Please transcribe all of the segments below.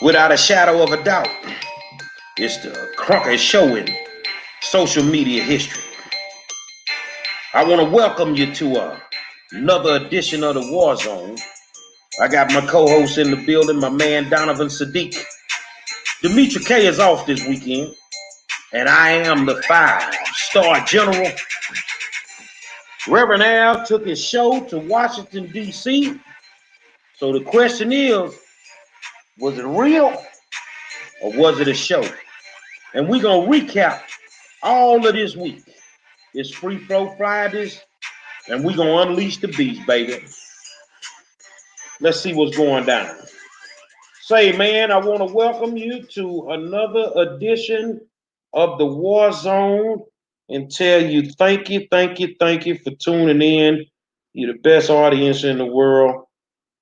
Without a shadow of a doubt, it's the Crockett Show in social media history. I want to welcome you to another edition of the War Zone. I got my co-host in the building, my man Donovan Sadiq. Demetri K is off this weekend, and I am the five-star general. Reverend Al took his show to Washington, D.C. So the question is, was it real or was it a show? And we're going to recap all of this week. It's Free Flow Fridays, and we're going to unleash the beast, baby. Let's see what's going down. Say, man, I want to welcome you to another edition of the War Zone and tell you thank you for tuning in. You're the best audience in the world.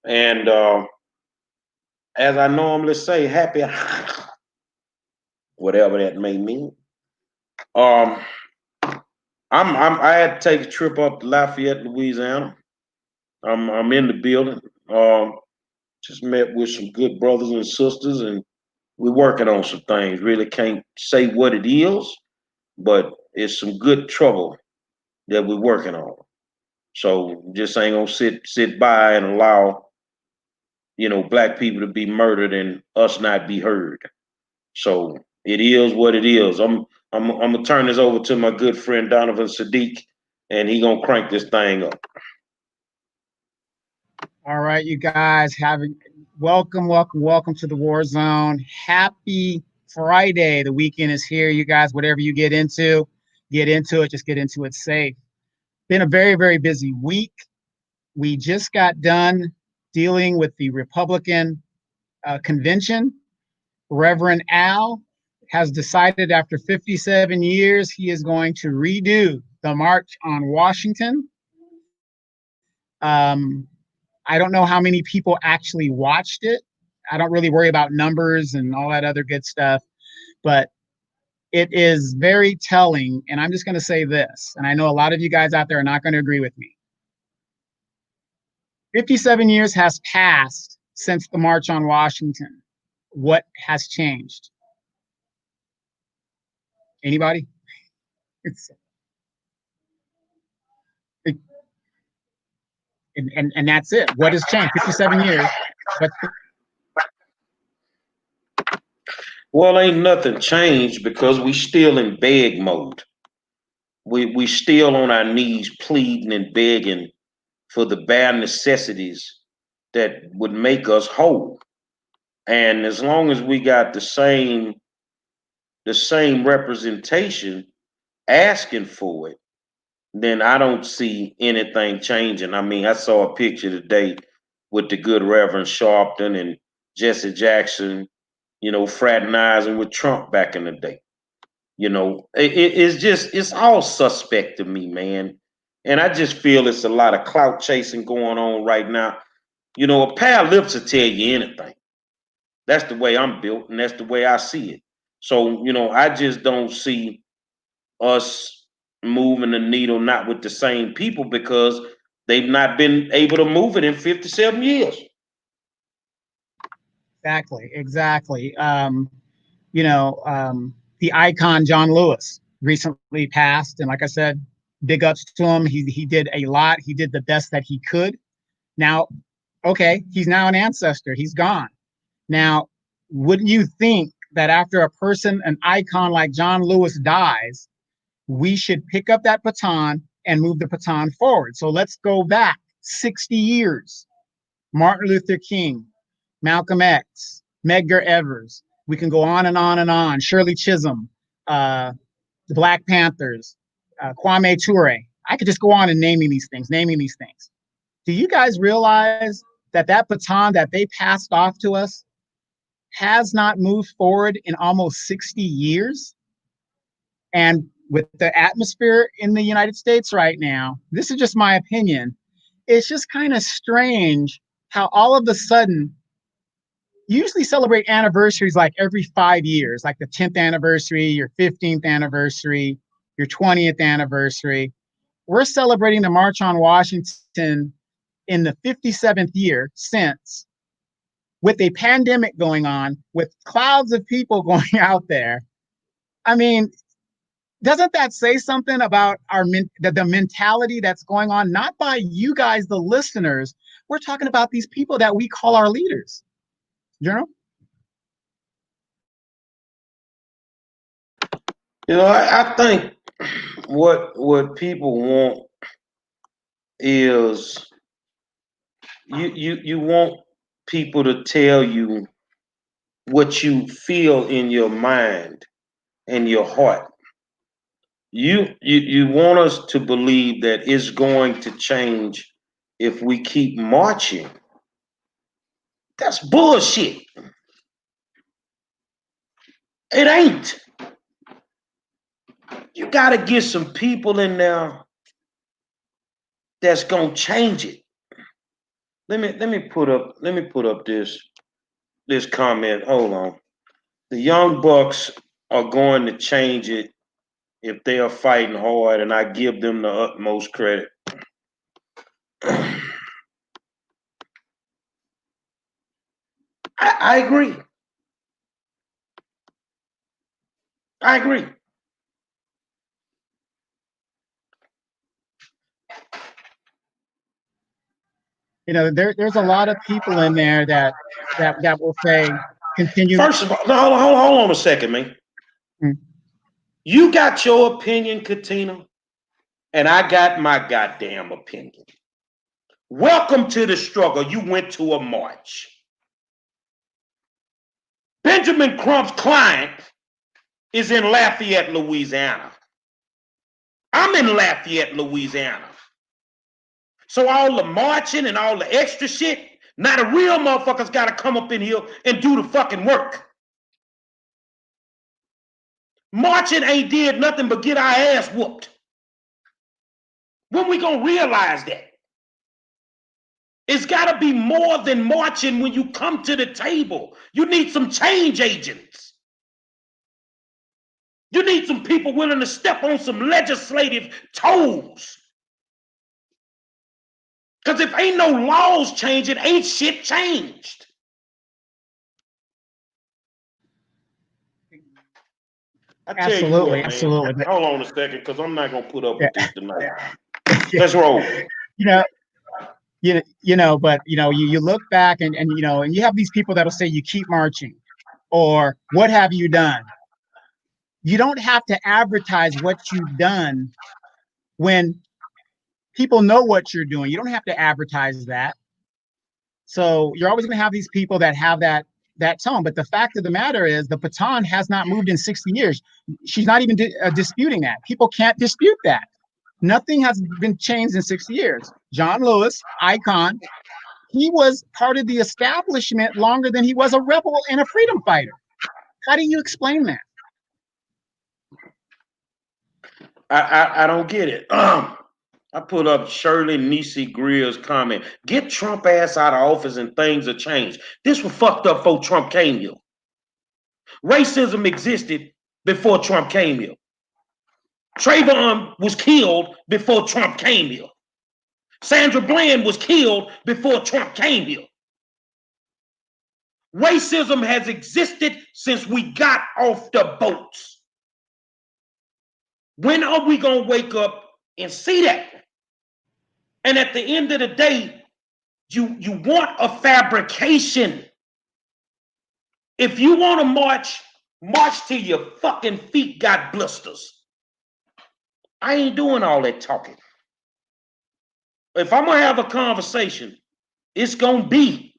And as I normally say, happy, whatever that may mean. I had to take a trip up to Lafayette, Louisiana. I'm in the building. Just met with some good brothers and sisters, and we're working on some things. Really can't say what it is, but it's some good trouble that we're working on. So just ain't gonna sit by and allow, black people to be murdered and us not be heard. So it is what it is. I'm gonna turn this over to my good friend Donovan Sadiq, and he gonna crank this thing up. All right, you guys, welcome to the War Zone. Happy Friday. The weekend is here, you guys. Whatever you get into it. Just get into it safe. Been a very, very busy week. We just got done dealing with the Republican convention. Reverend Al has decided after 57 years he is going to redo the March on Washington. I don't know how many people actually watched it. I don't really worry about numbers and all that other good stuff, but it is very telling. And I'm just going to say this, and I know a lot of you guys out there are not going to agree with me. 57 years has passed since the March on Washington. What has changed? Anybody? And that's it. What has changed? 57 years. Well, ain't nothing changed because we still in beg mode. We still on our knees pleading and begging for the bare necessities that would make us whole. And as long as we got the same representation asking for it, then I don't see anything changing. I mean, I saw a picture today with the good Reverend Sharpton and Jesse Jackson, fraternizing with Trump back in the day. It's all suspect to me, man. And I just feel it's a lot of clout chasing going on right now. A pair of lips will tell you anything. That's the way I'm built, and that's the way I see it. So, I just don't see us moving the needle not with the same people because they've not been able to move it in 57 years. Exactly. The icon John Lewis recently passed, and like I said, big ups to him. He did a lot. He did the best that he could. Now, okay, he's now an ancestor. He's gone. Now, wouldn't you think that after a person, an icon like John Lewis dies, we should pick up that baton and move the baton forward? So let's go back 60 years. Martin Luther King, Malcolm X, Medgar Evers. We can go on and on and on. Shirley Chisholm, the Black Panthers, Kwame Ture. I could just go on and naming these things. Do you guys realize that baton that they passed off to us has not moved forward in almost 60 years? And with the atmosphere in the United States right now, this is just my opinion, it's just kind of strange how all of a sudden, usually celebrate anniversaries like every 5 years, like the 10th anniversary, your 15th anniversary, your 20th anniversary. We're celebrating the March on Washington in the 57th year since with a pandemic going on, with clouds of people going out there. I mean, doesn't that say something about the mentality that's going on, not by you guys, the listeners? We're talking about these people that we call our leaders. Journal? I think what people want is you want people to tell you what you feel in your mind and your heart. You want us to believe that it's going to change if we keep marching. That's bullshit. It ain't. You got to get some people in there that's gonna change it. Let me put up this comment. Hold on. The Young Bucks are going to change it if they are fighting hard, and I give them the utmost credit. I agree. I agree. There's a lot of people in there that will say continue. First of all, no, hold on a second, man. You got your opinion, Katina, and I got my goddamn opinion. Welcome to the struggle. You went to a march. Benjamin Crump's client is in Lafayette, Louisiana. I'm in Lafayette, Louisiana. So all the marching and all the extra shit, now the real motherfuckers got to come up in here and do the fucking work. Marching ain't did nothing but get our ass whooped. When we gonna realize that? It's got to be more than marching when you come to the table. You need some change agents. You need some people willing to step on some legislative toes. Because if ain't no laws changing, ain't shit changed. Absolutely, what, absolutely. Hold on a second, because I'm not gonna put up with this tonight. Let's roll. But you look back and you have these people that'll say you keep marching, or what have you done? You don't have to advertise what you've done when people know what you're doing. You don't have to advertise that. So you're always going to have these people that have that tone. But the fact of the matter is the baton has not moved in 60 years. She's not even disputing that. People can't dispute that. Nothing has been changed in 60 years. John Lewis, icon, he was part of the establishment longer than he was a rebel and a freedom fighter. How do you explain that? I don't get it. I put up Shirley Nisi Greer's comment. Get Trump ass out of office and things will change. This was fucked up before Trump came here. Racism existed before Trump came here. Trayvon was killed before Trump came here. Sandra Bland was killed before Trump came here. Racism has existed since we got off the boats. When are we going to wake up and see that? And at the end of the day, you want a fabrication. If you want to march till your fucking feet got blisters. I ain't doing all that talking. If I'm going to have a conversation, it's going to be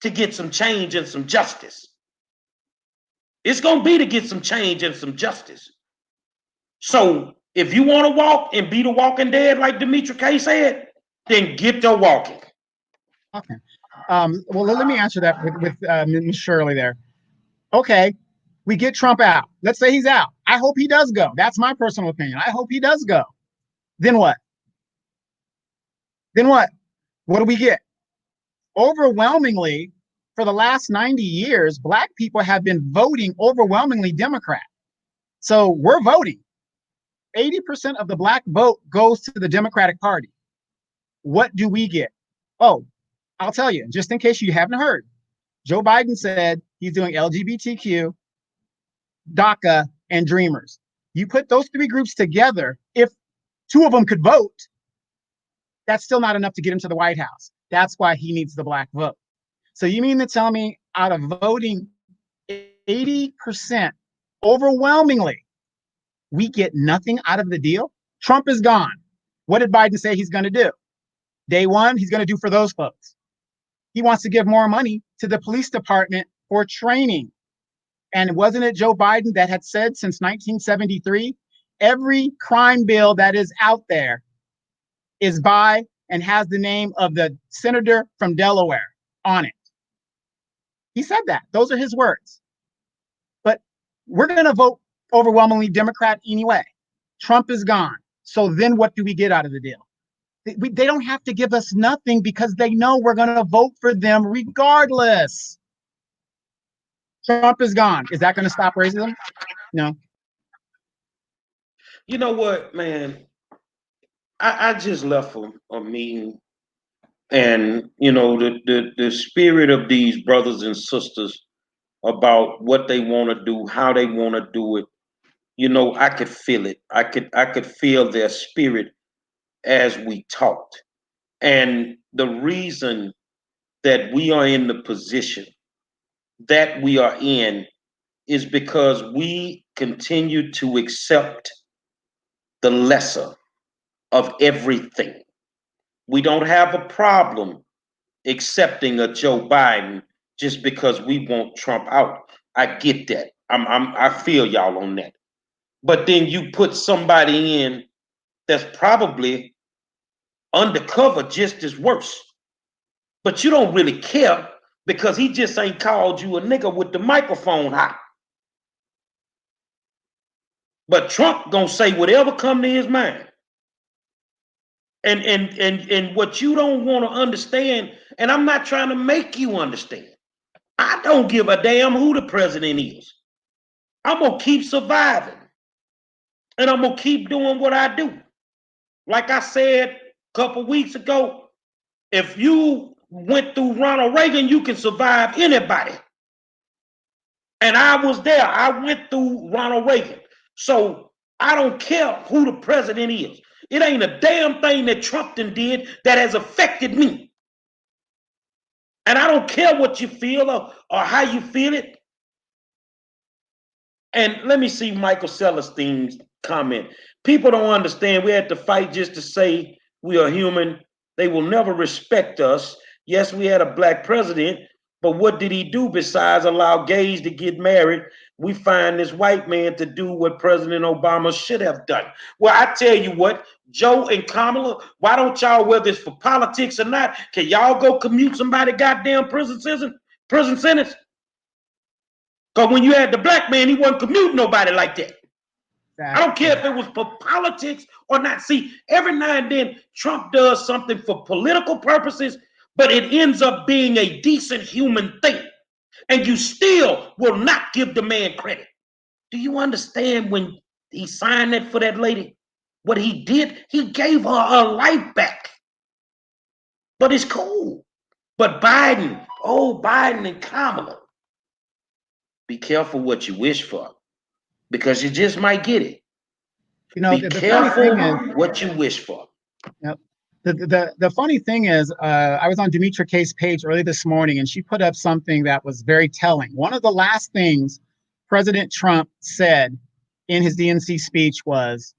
to get some change and some justice. It's going to be to get some change and some justice. So if you want to walk and be the walking dead, like Demetri K said, then get to walking. Okay. Well, let me answer that with Ms. Shirley there. Okay, we get Trump out. Let's say he's out. I hope he does go. That's my personal opinion. I hope he does go. Then what? What do we get? Overwhelmingly, for the last 90 years, Black people have been voting overwhelmingly Democrat. So we're voting. 80% of the Black vote goes to the Democratic Party. What do we get? Oh, I'll tell you, just in case you haven't heard. Joe Biden said he's doing LGBTQ, DACA, and Dreamers. You put those three groups together, if two of them could vote, that's still not enough to get him to the White House. That's why he needs the black vote. So you mean to tell me out of voting 80% overwhelmingly, we get nothing out of the deal? Trump is gone. What did Biden say he's going to do? Day one, he's going to do for those folks. He wants to give more money to the police department for training. And wasn't it Joe Biden that had said since 1973, every crime bill that is out there is by and has the name of the senator from Delaware on it. He said that. Those are his words. But we're going to vote overwhelmingly Democrat anyway. Trump is gone. So then what do we get out of the deal? They don't have to give us nothing because they know we're going to vote for them regardless. Trump is gone. Is that going to stop racism? No. You know what, man? I just left a meeting, and you know the spirit of these brothers and sisters about what they want to do, how they want to do it. You know, I could feel it. I could feel their spirit as we talked. And the reason that we are in the position that we are in is because we continue to accept the lesser of everything. We don't have a problem accepting a Joe Biden just because we want Trump out. I get that. I feel y'all on that. But then you put somebody in that's probably undercover just as worse. But you don't really care because he just ain't called you a nigga with the microphone hot. But Trump gonna say whatever come to his mind. And what you don't want to understand, and I'm not trying to make you understand. I don't give a damn who the president is. I'm gonna keep surviving. And I'm gonna keep doing what I do. Like I said a couple weeks ago, if you went through Ronald Reagan, you can survive anybody. And I was there. I went through Ronald Reagan. So I don't care who the president is. It ain't a damn thing that Trump did that has affected me. And I don't care what you feel or how you feel it. And let me see Michael Celestine's comment. People don't understand we had to fight just to say we are human. They will never respect us. Yes, we had a black president, but what did he do besides allow gays to get married? We find this white man to do what President Obama should have done. Well, I tell you what, Joe and Kamala, why don't y'all, whether it's for politics or not, can y'all go commute somebody goddamn prison sentence? Because when you had the black man, he wasn't commuting nobody like that. I don't care if it was for politics or not. See, every now and then Trump does something for political purposes, but it ends up being a decent human thing. And you still will not give the man credit. Do you understand when he signed that for that lady? What he did, he gave her her life back. But it's cool. But Biden and Kamala, be careful what you wish for, because you just might get it. You know, be careful what you wish for. Yep. The funny thing is, I was on Demetra K's page early this morning, and she put up something that was very telling. One of the last things President Trump said in his DNC speech was,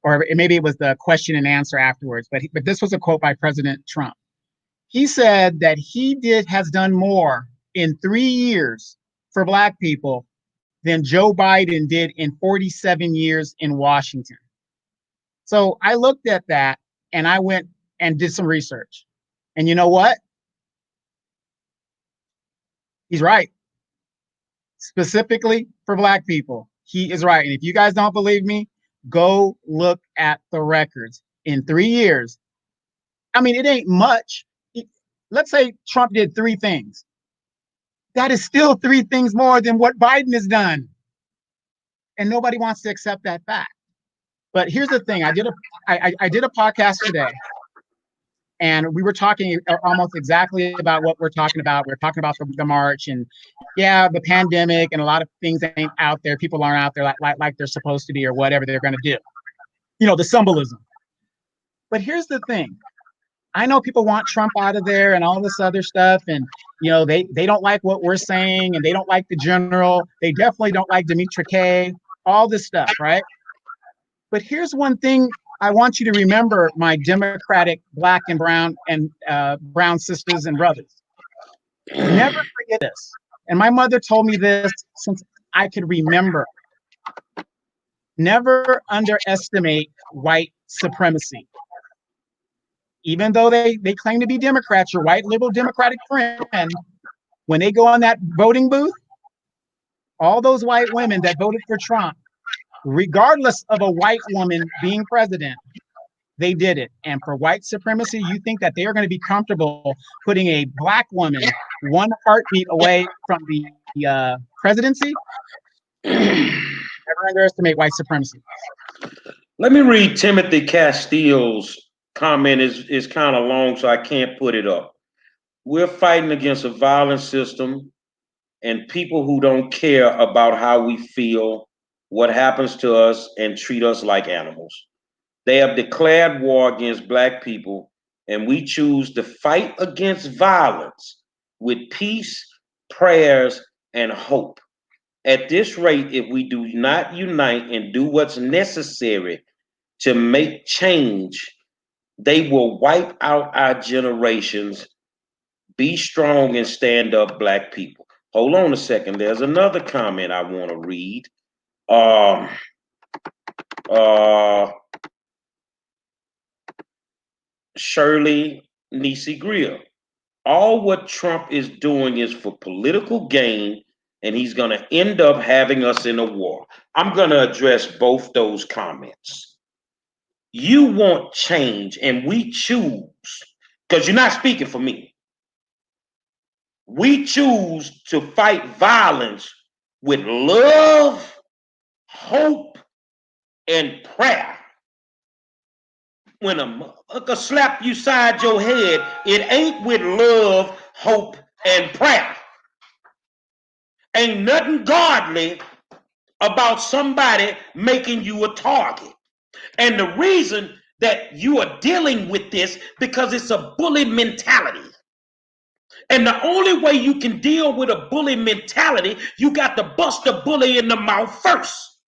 or maybe it was the question and answer afterwards, but this was a quote by President Trump. He said that he has done more in 3 years for Black people than Joe Biden did in 47 years in Washington. So I looked at that and I went and did some research. And you know what? He's right. Specifically for Black people, he is right. And if you guys don't believe me, go look at the records. In 3 years, I mean, it ain't much. Let's say Trump did 3 things. That is still 3 things more than what Biden has done. And nobody wants to accept that fact. But here's the thing. I did a podcast today. And we were talking almost exactly about what we're talking about. We're talking about the march, and yeah, the pandemic, and a lot of things ain't out there. People aren't out there like they're supposed to be, or whatever they're going to do. You know, the symbolism. But here's the thing. I know people want Trump out of there and all this other stuff, and you know they don't like what we're saying, and they don't like the general. They definitely don't like Dimitri K. All this stuff, right? But here's one thing I want you to remember, my Democratic black and brown sisters and brothers. Never forget this. And my mother told me this since I could remember. Never underestimate white supremacy. Even though they claim to be Democrats, your white liberal Democratic friend, when they go on that voting booth, all those white women that voted for Trump, regardless of a white woman being president, they did it. And for white supremacy, you think that they are going to be comfortable putting a black woman one heartbeat away from the presidency? Never underestimate white supremacy. Let me read Timothy Castille's comment. Is kind of long, so I can't put it up. We're fighting against a violent system and people who don't care about how we feel, what happens to us, and treat us like animals. They have declared war against Black people, and we choose to fight against violence with peace, prayers, and hope. At this rate, if we do not unite and do what's necessary to make change, they will wipe out our generations. Be strong and stand up, Black people. Hold on a second. There's another comment I want to read. Shirley Nisi Greer. All what Trump is doing is for political gain, and he's going to end up having us in a war. I'm going to address both those comments. You want change, and we choose, because you're not speaking for me. We choose to fight violence with love, hope, and prayer. When a motherfucker slap you side your head, it ain't with love, hope, and prayer. Ain't nothing godly about somebody making you a target. And the reason that you are dealing with this, because it's a bully mentality. And the only way you can deal with a bully mentality, you got to bust the bully in the mouth first.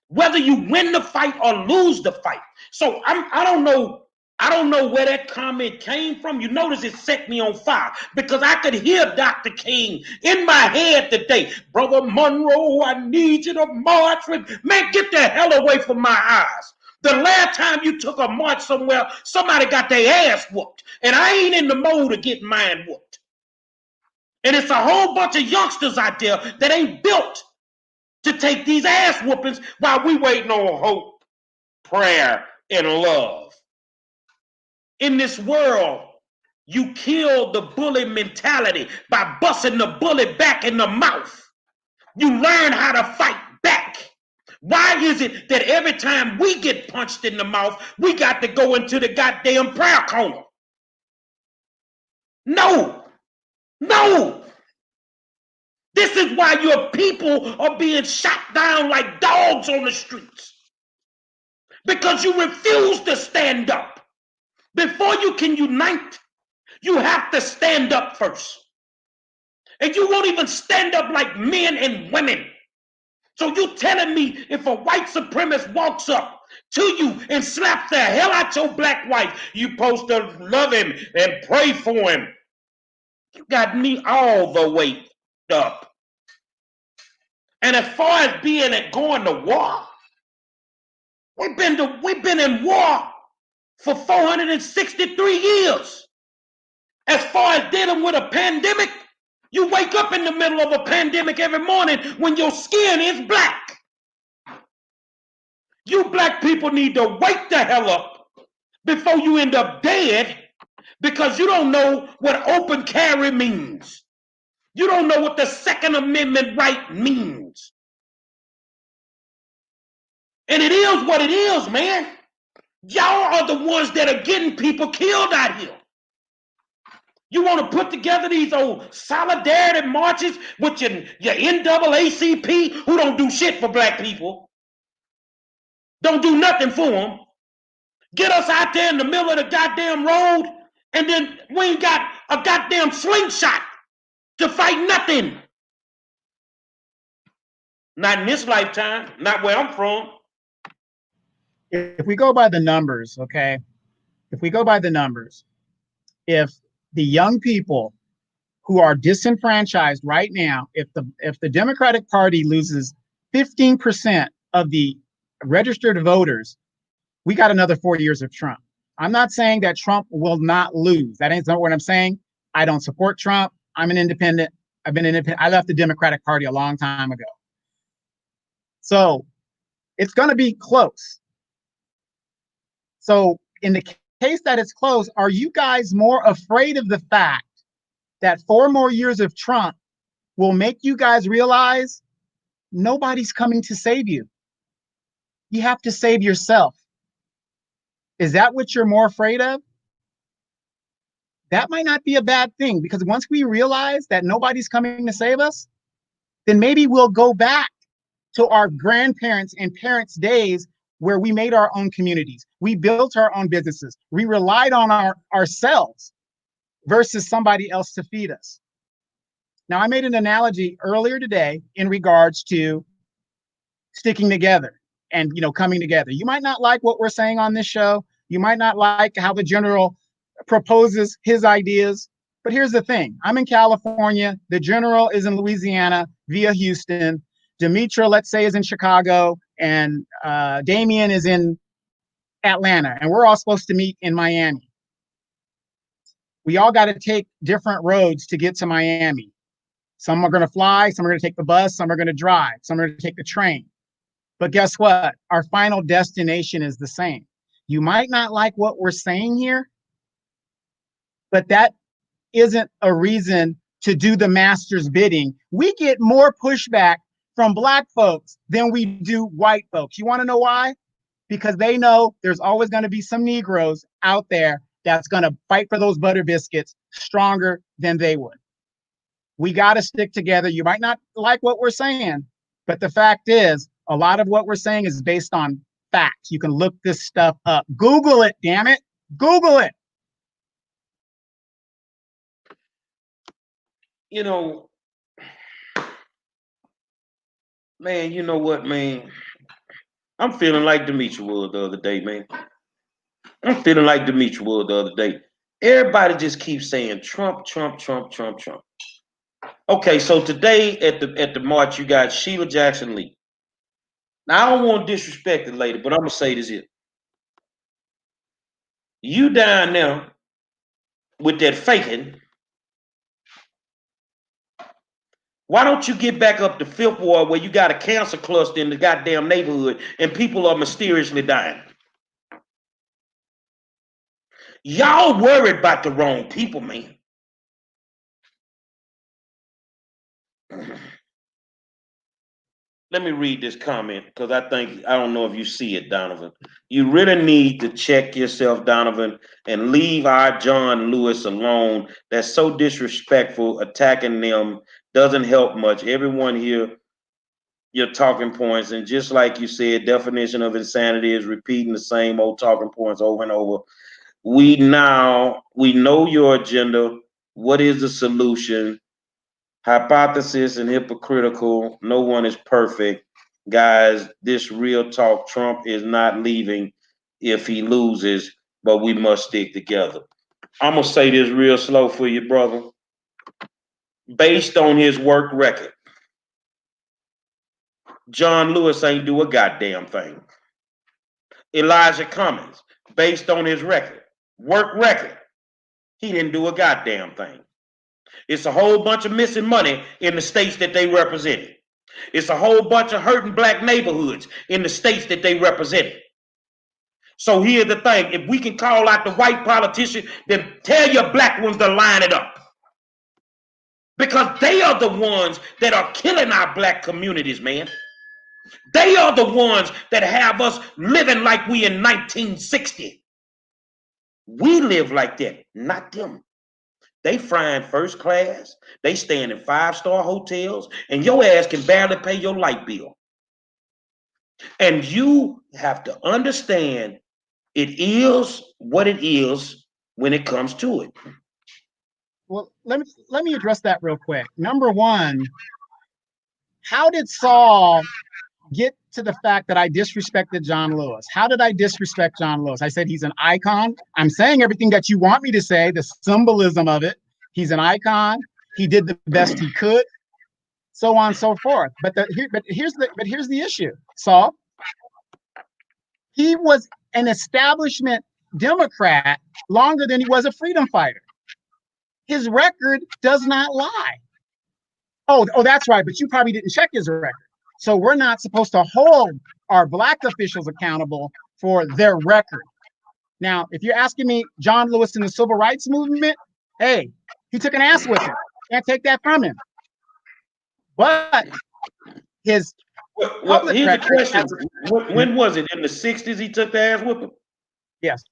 Whether you win the fight or lose the fight. So I don't know where that comment came from. You notice it set me on fire because I could hear Dr. King in my head today. Brother Monroe, I need you to march with. Man, get the hell away from my eyes. The last time you took a march somewhere, somebody got their ass whooped. And I ain't in the mode of getting mine whooped. And it's a whole bunch of youngsters out there that ain't built to take these ass whoopings while we waiting on hope, prayer, and love. In this world, you kill the bully mentality by busting the bully back in the mouth. You learn how to fight back. Why is it that every time we get punched in the mouth, we got to go into the goddamn prayer corner? No. This is why your people are being shot down like dogs on the streets. Because you refuse to stand up. Before you can unite, you have to stand up first. And you won't even stand up like men and women. So you telling me if a white supremacist walks up to you and slaps the hell out your black wife, you supposed to love him and pray for him. You got me all the way up. And as far as being and going to war, we've been in war for 463 years. As far as dealing with a pandemic, you wake up in the middle of a pandemic every morning when your skin is black. You black people need to wake the hell up before you end up dead because you don't know what open carry means. You don't know what the Second Amendment right means. And it is what it is, man. Y'all are the ones that are getting people killed out here. You want to put together these old solidarity marches with your NAACP who don't do shit for black people. Don't do nothing for them. Get us out there in the middle of the goddamn road, and then we ain't got a goddamn slingshot to fight nothing. Not in this lifetime, not where I'm from. If we go by the numbers, okay, if we go by the numbers, if the young people who are disenfranchised right now, if the Democratic Party loses 15% of the registered voters, we got another 4 years of Trump. I'm not saying that Trump will not lose. That ain't not what I'm saying. I don't support Trump. I'm an independent. I've been independent. I left the Democratic Party a long time ago. So it's going to be close. So in the case that it's close, are you guys more afraid of the fact that 4 more years of Trump will make you guys realize nobody's coming to save you? You have to save yourself. Is that what you're more afraid of? That might not be a bad thing, because once we realize that nobody's coming to save us, then maybe we'll go back to our grandparents' and parents' days where we made our own communities. We built our own businesses. We relied on ourselves versus somebody else to feed us. Now, I made an analogy earlier today in regards to sticking together and, coming together. You might not like what we're saying on this show. You might not like how the general proposes his ideas. But here's the thing. I'm in California. The general is in Louisiana via Houston. Demetra, let's say, is in Chicago. And Damien is in Atlanta. And we're all supposed to meet in Miami. We all got to take different roads to get to Miami. Some are going to fly. Some are going to take the bus. Some are going to drive. Some are going to take the train. But guess what? Our final destination is the same. You might not like what we're saying here, but that isn't a reason to do the master's bidding. We get more pushback from Black folks than we do white folks. You want to know why? Because they know there's always going to be some Negroes out there that's going to fight for those butter biscuits stronger than they would. We got to stick together. You might not like what we're saying, but the fact is, a lot of what we're saying is based on facts. You can look this stuff up. Google it, damn it. Google it. Man, you know what, man? I'm feeling like Demetri was the other day, man. I'm feeling like Demetri was the other day. Everybody just keeps saying Trump, Trump, Trump, Trump, Trump. Okay, so today at the march, you got Sheila Jackson Lee. Now, I don't want to disrespect the lady, but I'm going to say this here. You down there with that faking, why don't you get back up to Fifth Ward where you got a cancer cluster in the goddamn neighborhood and people are mysteriously dying? Y'all worried about the wrong people, man. Let me read this comment because I don't know if you see it, Donovan. You really need to check yourself, Donovan, and leave our John Lewis alone. That's so disrespectful. Attacking them doesn't help much. Everyone here, your talking points, and just like you said, definition of insanity is repeating the same old talking points over and over. We know your agenda. What is the solution? Hypothesis and hypocritical. No one is perfect. Guys, this real talk. Trump is not leaving if he loses, but we must stick together. I'm going to say this real slow for you, brother. Based on his work record, John Lewis ain't do a goddamn thing. Elijah Cummings, based on his work record, he didn't do a goddamn thing. It's a whole bunch of missing money in the states that they represented. It's a whole bunch of hurting black neighborhoods in the states that they represented. So here's the thing. If we can call out the white politicians, then tell your black ones to line it up. Because they are the ones that are killing our black communities, man. They are the ones that have us living like we in 1960. We live like that, not them. They flying first class. They staying in 5-star hotels, and your ass can barely pay your light bill. And you have to understand it is what it is when it comes to it. Well, let me address that real quick. Number one, how did Saul get to the fact that I disrespected John Lewis? How did I disrespect John Lewis? I said he's an icon. I'm saying everything that you want me to say, the symbolism of it. He's an icon. He did the best he could, so on and so forth. But here's the issue, Saul. He was an establishment Democrat longer than he was a freedom fighter. His record does not lie. Oh, that's right. But you probably didn't check his record. So we're not supposed to hold our black officials accountable for their record. Now, if you're asking me, John Lewis in the civil rights movement, hey, he took an ass whipping. Can't take that from him. But his well here's the question. When was it? In the 60s he took the ass whipping? Yes.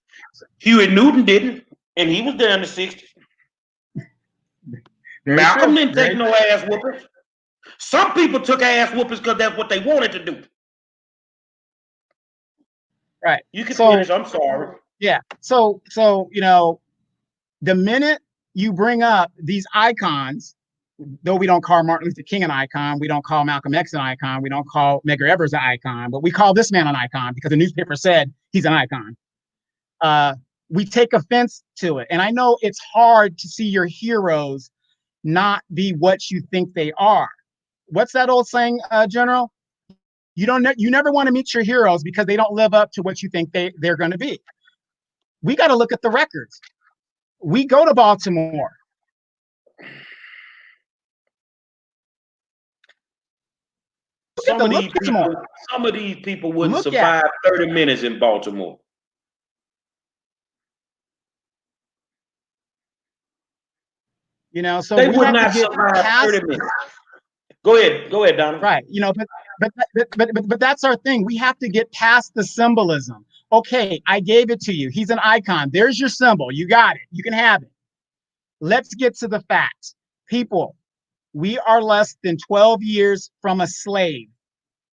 Huey Newton didn't, and he was there in the 60s. Malcolm didn't take no ass whoopers. Some people took ass whoopers because that's what they wanted to do. Right. You can finish. I'm sorry. Yeah. So you know, the minute you bring up these icons, though we don't call Martin Luther King an icon, we don't call Malcolm X an icon, we don't call Medgar Evers an icon, but we call this man an icon because the newspaper said he's an icon. We take offense to it. And I know it's hard to see your heroes not be what you think they are. What's that old saying, General? You never want to meet your heroes because they don't live up to what you think they're going to be. We got to look at the records. We go to Baltimore. Some of these people wouldn't survive 30 minutes in Baltimore. You know, so they would not survive 30 minutes. Go ahead, Donald. Right. You know, but that's our thing. We have to get past the symbolism. Okay, I gave it to you. He's an icon. There's your symbol. You got it. You can have it. Let's get to the facts. People, we are less than 12 years from a slave.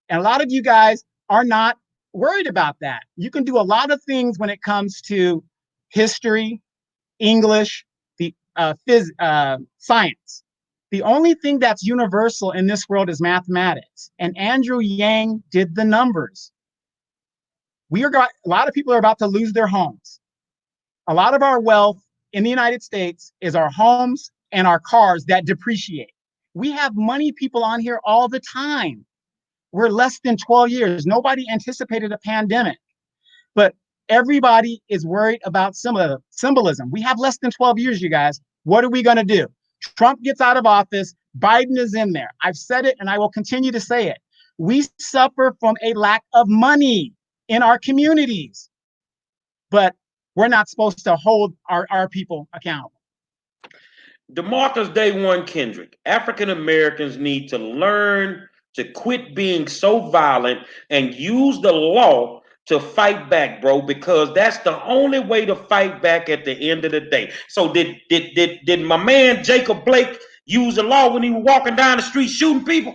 And a lot of you guys are not worried about that. You can do a lot of things when it comes to history, English, the science. The only thing that's universal in this world is mathematics. And Andrew Yang did the numbers. A lot of people are about to lose their homes. A lot of our wealth in the United States is our homes and our cars that depreciate. We have money people on here all the time. We're less than 12 years. Nobody anticipated a pandemic, but everybody is worried about symbolism. We have less than 12 years, you guys. What are we going to do? Trump gets out of office. Biden is in there. I've said it and I will continue to say it. We suffer from a lack of money in our communities, but we're not supposed to hold our people accountable. DeMarcus Day One Kendrick, African Americans need to learn to quit being so violent and use the law to fight back, bro, because that's the only way to fight back at the end of the day. So did my man Jacob Blake use the law when he was walking down the street shooting people?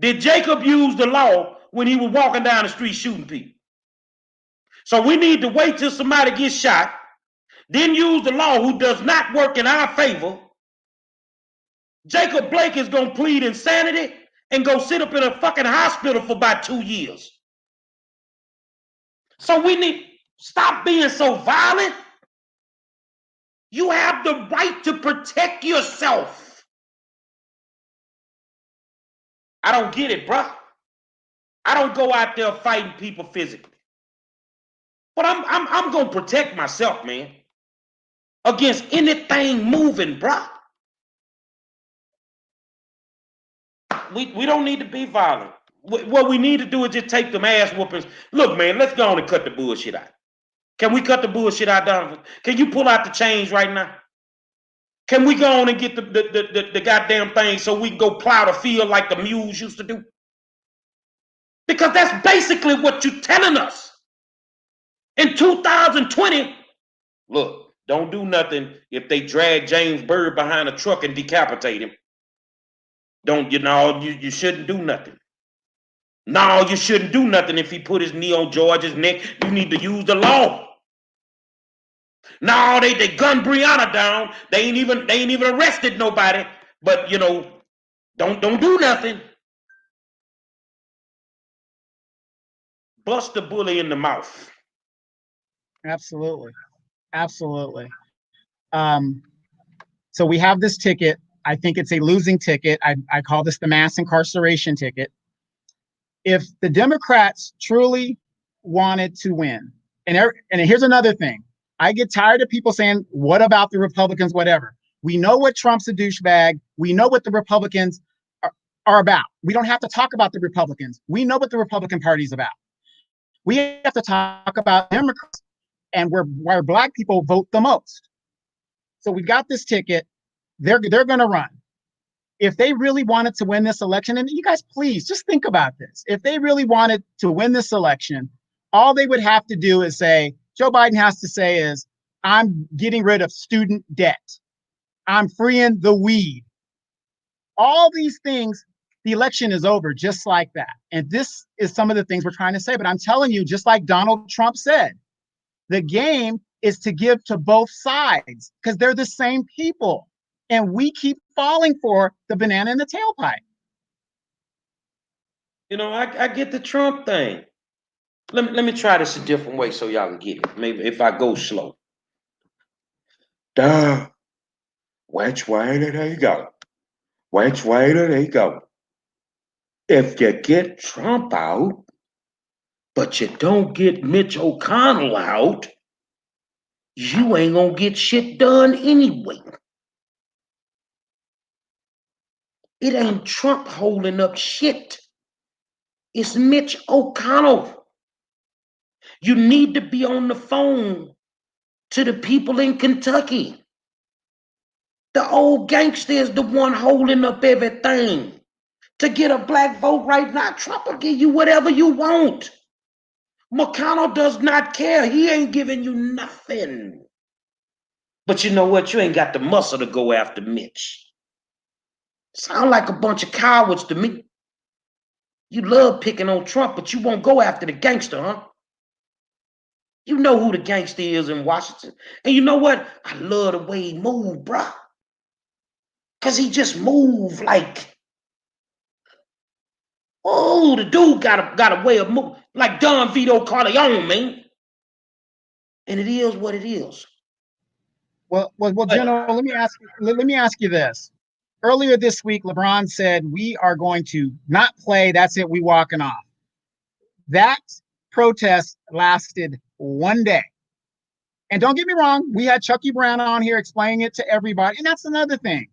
Did Jacob use the law when he was walking down the street shooting people? So we need to wait till somebody gets shot, then use the law who does not work in our favor. Jacob Blake is going to plead insanity and go sit up in a fucking hospital for about 2 years. So we need stop being so violent. You have the right to protect yourself. I don't get it, bro. I don't go out there fighting people physically. But I'm going to protect myself, man, against anything moving, bro. We don't need to be violent. What we need to do is just take them ass whoopings. Look, man, let's go on and cut the bullshit out. Can we cut the bullshit out, Donovan? Can you pull out the chains right now? Can we go on and get the goddamn thing so we can go plow the field like the mules used to do? Because that's basically what you're telling us. In 2020, Look, don't do nothing if they drag James Byrd behind a truck and decapitate him. Don't you shouldn't do nothing. No, you shouldn't do nothing if he put his knee on George's neck. You need to use the law. No, they gunned Breonna down. They ain't even arrested nobody. But don't do nothing. Bust the bully in the mouth. Absolutely. Absolutely. So we have this ticket. I think it's a losing ticket. I call this the mass incarceration ticket. If the Democrats truly wanted to win, and here's another thing. I get tired of people saying, what about the Republicans, whatever. We know what Trump's a douchebag. We know what the Republicans are about. We don't have to talk about the Republicans. We know what the Republican Party is about. We have to talk about Democrats and where Black people vote the most. So we got this ticket. They're going to run. If they really wanted to win this election, and you guys, please just think about this. If they really wanted to win this election, all they would have to do is say, Joe Biden has to say is, I'm getting rid of student debt. I'm freeing the weed. All these things, the election is over just like that. And this is some of the things we're trying to say. But I'm telling you, just like Donald Trump said, the game is to give to both sides because they're the same people. And we keep falling for the banana in the tailpipe. I get the Trump thing. Let me try this a different way so y'all can get it. Maybe if I go slow. Duh. Which way do they go? Which way do they go? If you get Trump out, but you don't get Mitch McConnell out, you ain't gonna get shit done anyway. It ain't Trump holding up shit. It's Mitch McConnell. You need to be on the phone to the people in Kentucky. The old gangster is the one holding up everything. To get a Black vote right now, Trump will give you whatever you want. McConnell does not care. He ain't giving you nothing. But you know what? You ain't got the muscle to go after Mitch. Sound like a bunch of cowards to me. You love picking on Trump, but you won't go after the gangster, huh? You know who the gangster is in Washington. And you know what? I love the way he move, bruh. Because he just move like, oh, the dude got a way of moving. Like Don Vito Corleone, man. And it is what it is. Well, General, let me ask you this. Earlier this week, LeBron said, we are going to not play. That's it. We walking off. That protest lasted one day. And don't get me wrong, we had Chucky Brown on here explaining it to everybody. And that's another thing.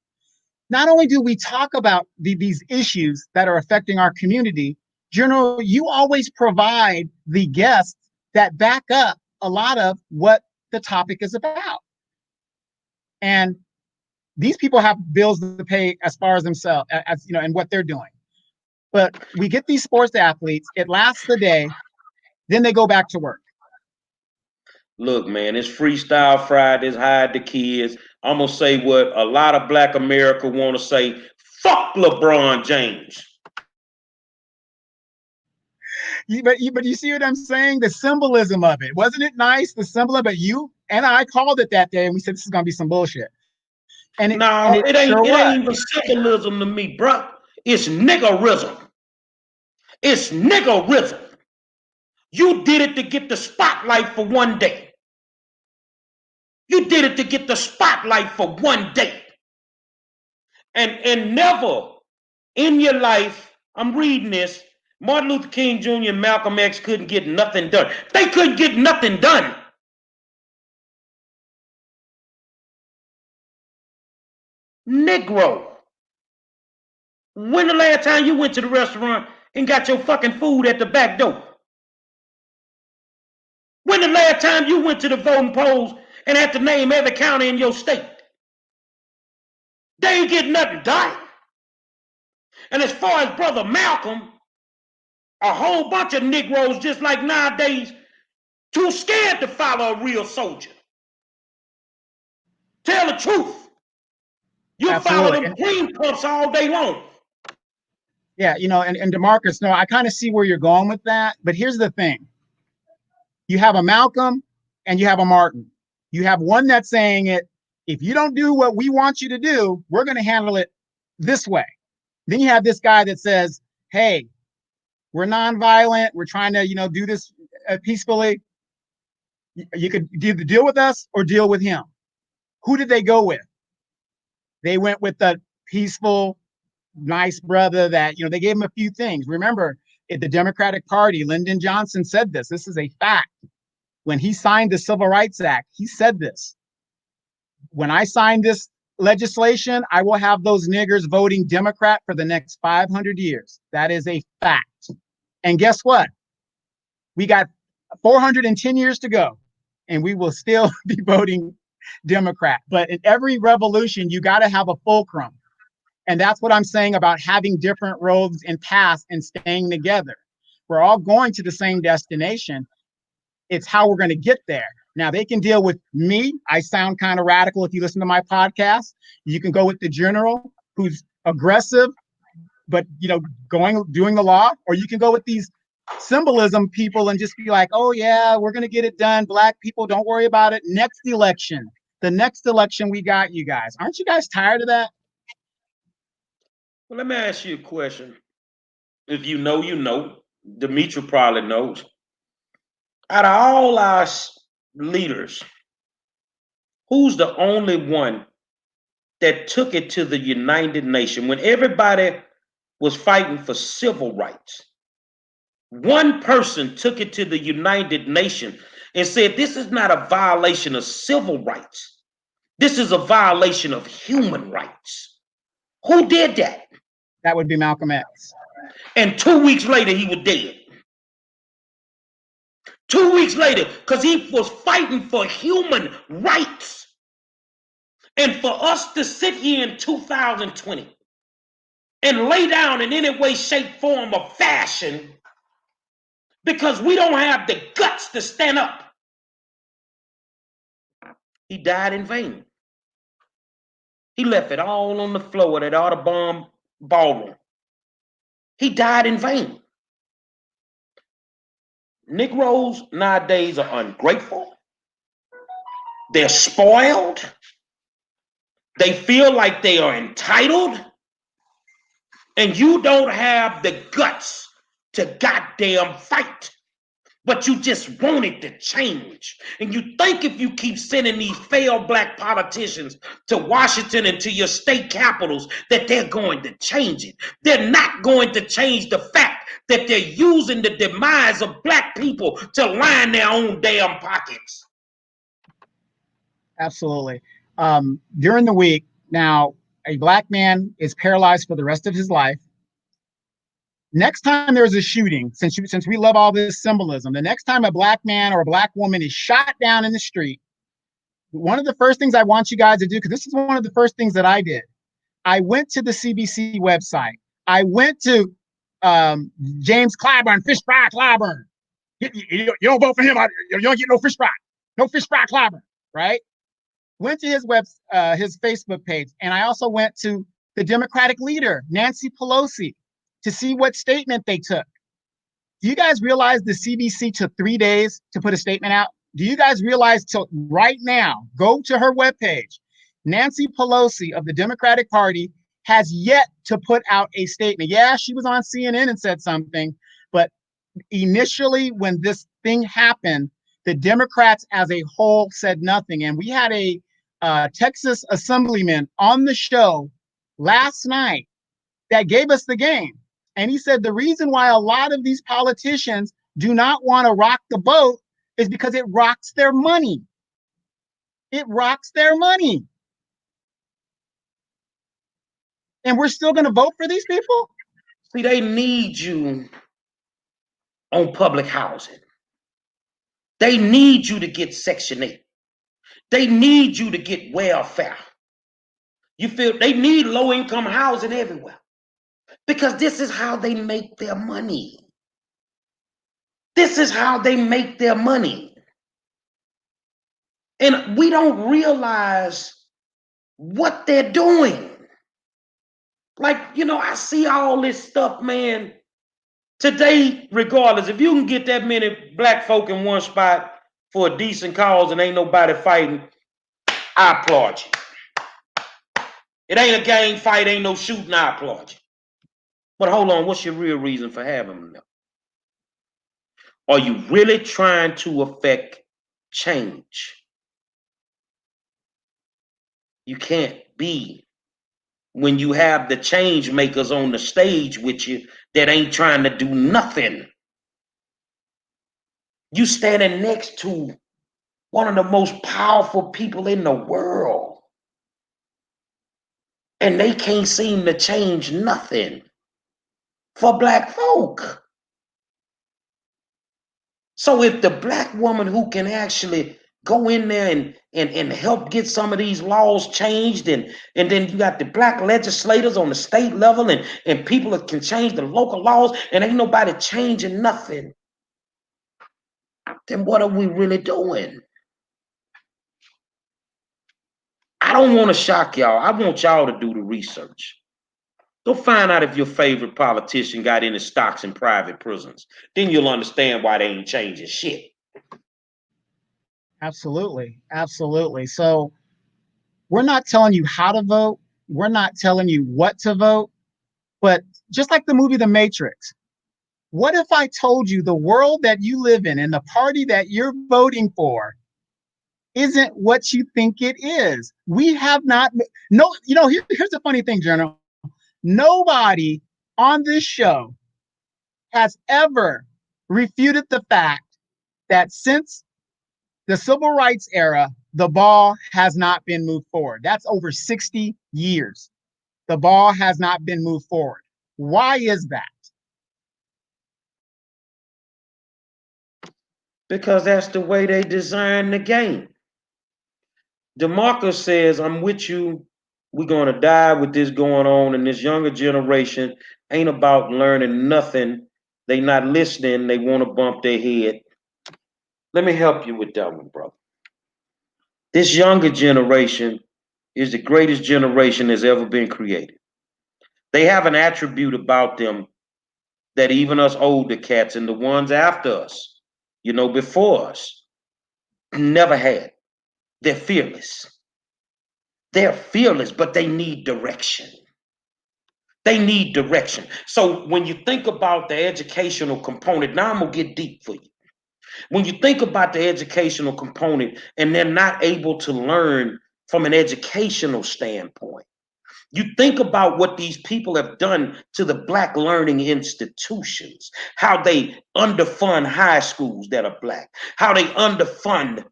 Not only do we talk about these issues that are affecting our community, General, you always provide the guests that back up a lot of what the topic is about. And these people have bills to pay as far as themselves, as and what they're doing. But we get these sports athletes, it lasts the day, then they go back to work. Look, man, it's Freestyle Fridays, hide the kids. I'm going to say what a lot of Black America want to say. Fuck LeBron James. But you see what I'm saying? The symbolism of it. Wasn't it nice? The symbolism, but you and I called it that day and we said this is going to be some bullshit. And it ain't sure it ain't was. even symbolism to me, bro. It's niggerism. It's niggerism. You did it to get the spotlight for one day. You did it to get the spotlight for one day. And never in your life, I'm reading this, Martin Luther King Jr. and Malcolm X couldn't get nothing done. They couldn't get nothing done. Negro. When the last time you went to the restaurant and got your fucking food at the back door? When the last time you went to the voting polls and had to name every county in your state? They ain't getting nothing done. And as far as Brother Malcolm, a whole bunch of Negroes just like nowadays too scared to follow a real soldier. Tell the truth. You follow Absolutely. them cream puffs all day long. Yeah, and DeMarcus, no, I kind of see where you're going with that. But here's the thing. You have a Malcolm and you have a Martin. You have one that's saying it, if you don't do what we want you to do, we're going to handle it this way. Then you have this guy that says, hey, we're nonviolent. We're trying to, do this peacefully. You could either deal with us or deal with him. Who did they go with? They went with the peaceful, nice brother that, they gave him a few things. Remember, at the Democratic Party, Lyndon Johnson said this. This is a fact. When he signed the Civil Rights Act, he said this. When I sign this legislation, I will have those niggers voting Democrat for the next 500 years. That is a fact. And guess what? We got 410 years to go, and we will still be voting Democrat. But in every revolution, you got to have a fulcrum. And that's what I'm saying about having different roads and paths and staying together. We're all going to the same destination. It's how we're going to get there. Now, they can deal with me. I sound kind of radical if you listen to my podcast. You can go with the general who's aggressive, but, doing the law, or you can go with these symbolism people and just be like, oh, yeah, we're going to get it done. Black people, don't worry about it. The next election, we got you guys. Aren't you guys tired of that? Well, let me ask you a question. If you know, you know. Demetri probably knows. Out of all our leaders, who's the only one that took it to the United Nations when everybody was fighting for civil rights? One person took it to the United Nations and said, this is not a violation of civil rights. This is a violation of human rights. Who did that? That would be Malcolm X. And 2 weeks later, he was dead. 2 weeks later, because he was fighting for human rights. And for us to sit here in 2020 and lay down in any way, shape, form, or fashion because we don't have the guts to stand up. He died in vain. He left it all on the floor of that Audubon ballroom. He died in vain. Negroes nowadays are ungrateful. They're spoiled. They feel like they are entitled. And you don't have the guts to goddamn fight. But you just want it to change. And you think if you keep sending these failed black politicians to Washington and to your state capitals that they're going to change it. They're not going to change the fact that they're using the demise of black people to line their own damn pockets. Absolutely. During the week, now, a black man is paralyzed for the rest of his life. Next time there's a shooting, since we love all this symbolism, the next time a black man or a black woman is shot down in the street, one of the first things I want you guys to do, because this is one of the first things that I did, I went to the CBC website. I went to James Clyburn, Fish Fry Clyburn. You don't vote for him, you don't get no fish fry. No fish fry Clyburn, right? Went to his his Facebook page, and I also went to the Democratic leader, Nancy Pelosi, to see what statement they took. Do you guys realize the CBC took 3 days to put a statement out? Do you guys realize till right now, go to her webpage, Nancy Pelosi of the Democratic Party has yet to put out a statement. Yeah, she was on CNN and said something, but initially when this thing happened, the Democrats as a whole said nothing. And we had a Texas assemblyman on the show last night that gave us the game. And he said the reason why a lot of these politicians do not want to rock the boat is because it rocks their money. It rocks their money. And we're still going to vote for these people? See, they need you on public housing. They need you to get Section 8. They need you to get welfare. You feel they need low-income housing everywhere because this is how they make their money. This is how they make their money. And we don't realize what they're doing. Like, I see all this stuff, man. Today, regardless, if you can get that many black folk in one spot for a decent cause and ain't nobody fighting, I applaud you. It ain't a gang fight, ain't no shooting, I applaud you. But hold on, what's your real reason for having them? Are you really trying to affect change? You can't be when you have the change makers on the stage with you that ain't trying to do nothing. You standing next to one of the most powerful people in the world, and they can't seem to change nothing for black folk. So if the black woman who can actually go in there and help get some of these laws changed, and then you got the black legislators on the state level and people that can change the local laws, and ain't nobody changing nothing, then what are we really doing? I don't want to shock y'all. I want y'all to do the research. Go find out if your favorite politician got any stocks in private prisons. Then you'll understand why they ain't changing shit. Absolutely. Absolutely. So we're not telling you how to vote. We're not telling you what to vote. But just like the movie The Matrix, what if I told you the world that you live in and the party that you're voting for isn't what you think it is? We have not, no, here's the funny thing, Journal. Nobody on this show has ever refuted the fact that since the civil rights era, the ball has not been moved forward. That's over 60 years. The ball has not been moved forward. Why is that? Because that's the way they designed the game. DeMarcus says, I'm with you. We're going to die with this going on. And this younger generation ain't about learning nothing. They not listening. They want to bump their head. Let me help you with that one, brother. This younger generation is the greatest generation that's ever been created. They have an attribute about them that even us older cats and the ones after us, before us, never had. They're fearless. They're fearless, but they need direction. They need direction. So when you think about the educational component, now I'm going to get deep for you. When you think about the educational component and they're not able to learn from an educational standpoint, you think about what these people have done to the black learning institutions, how they underfund high schools that are black, how they underfund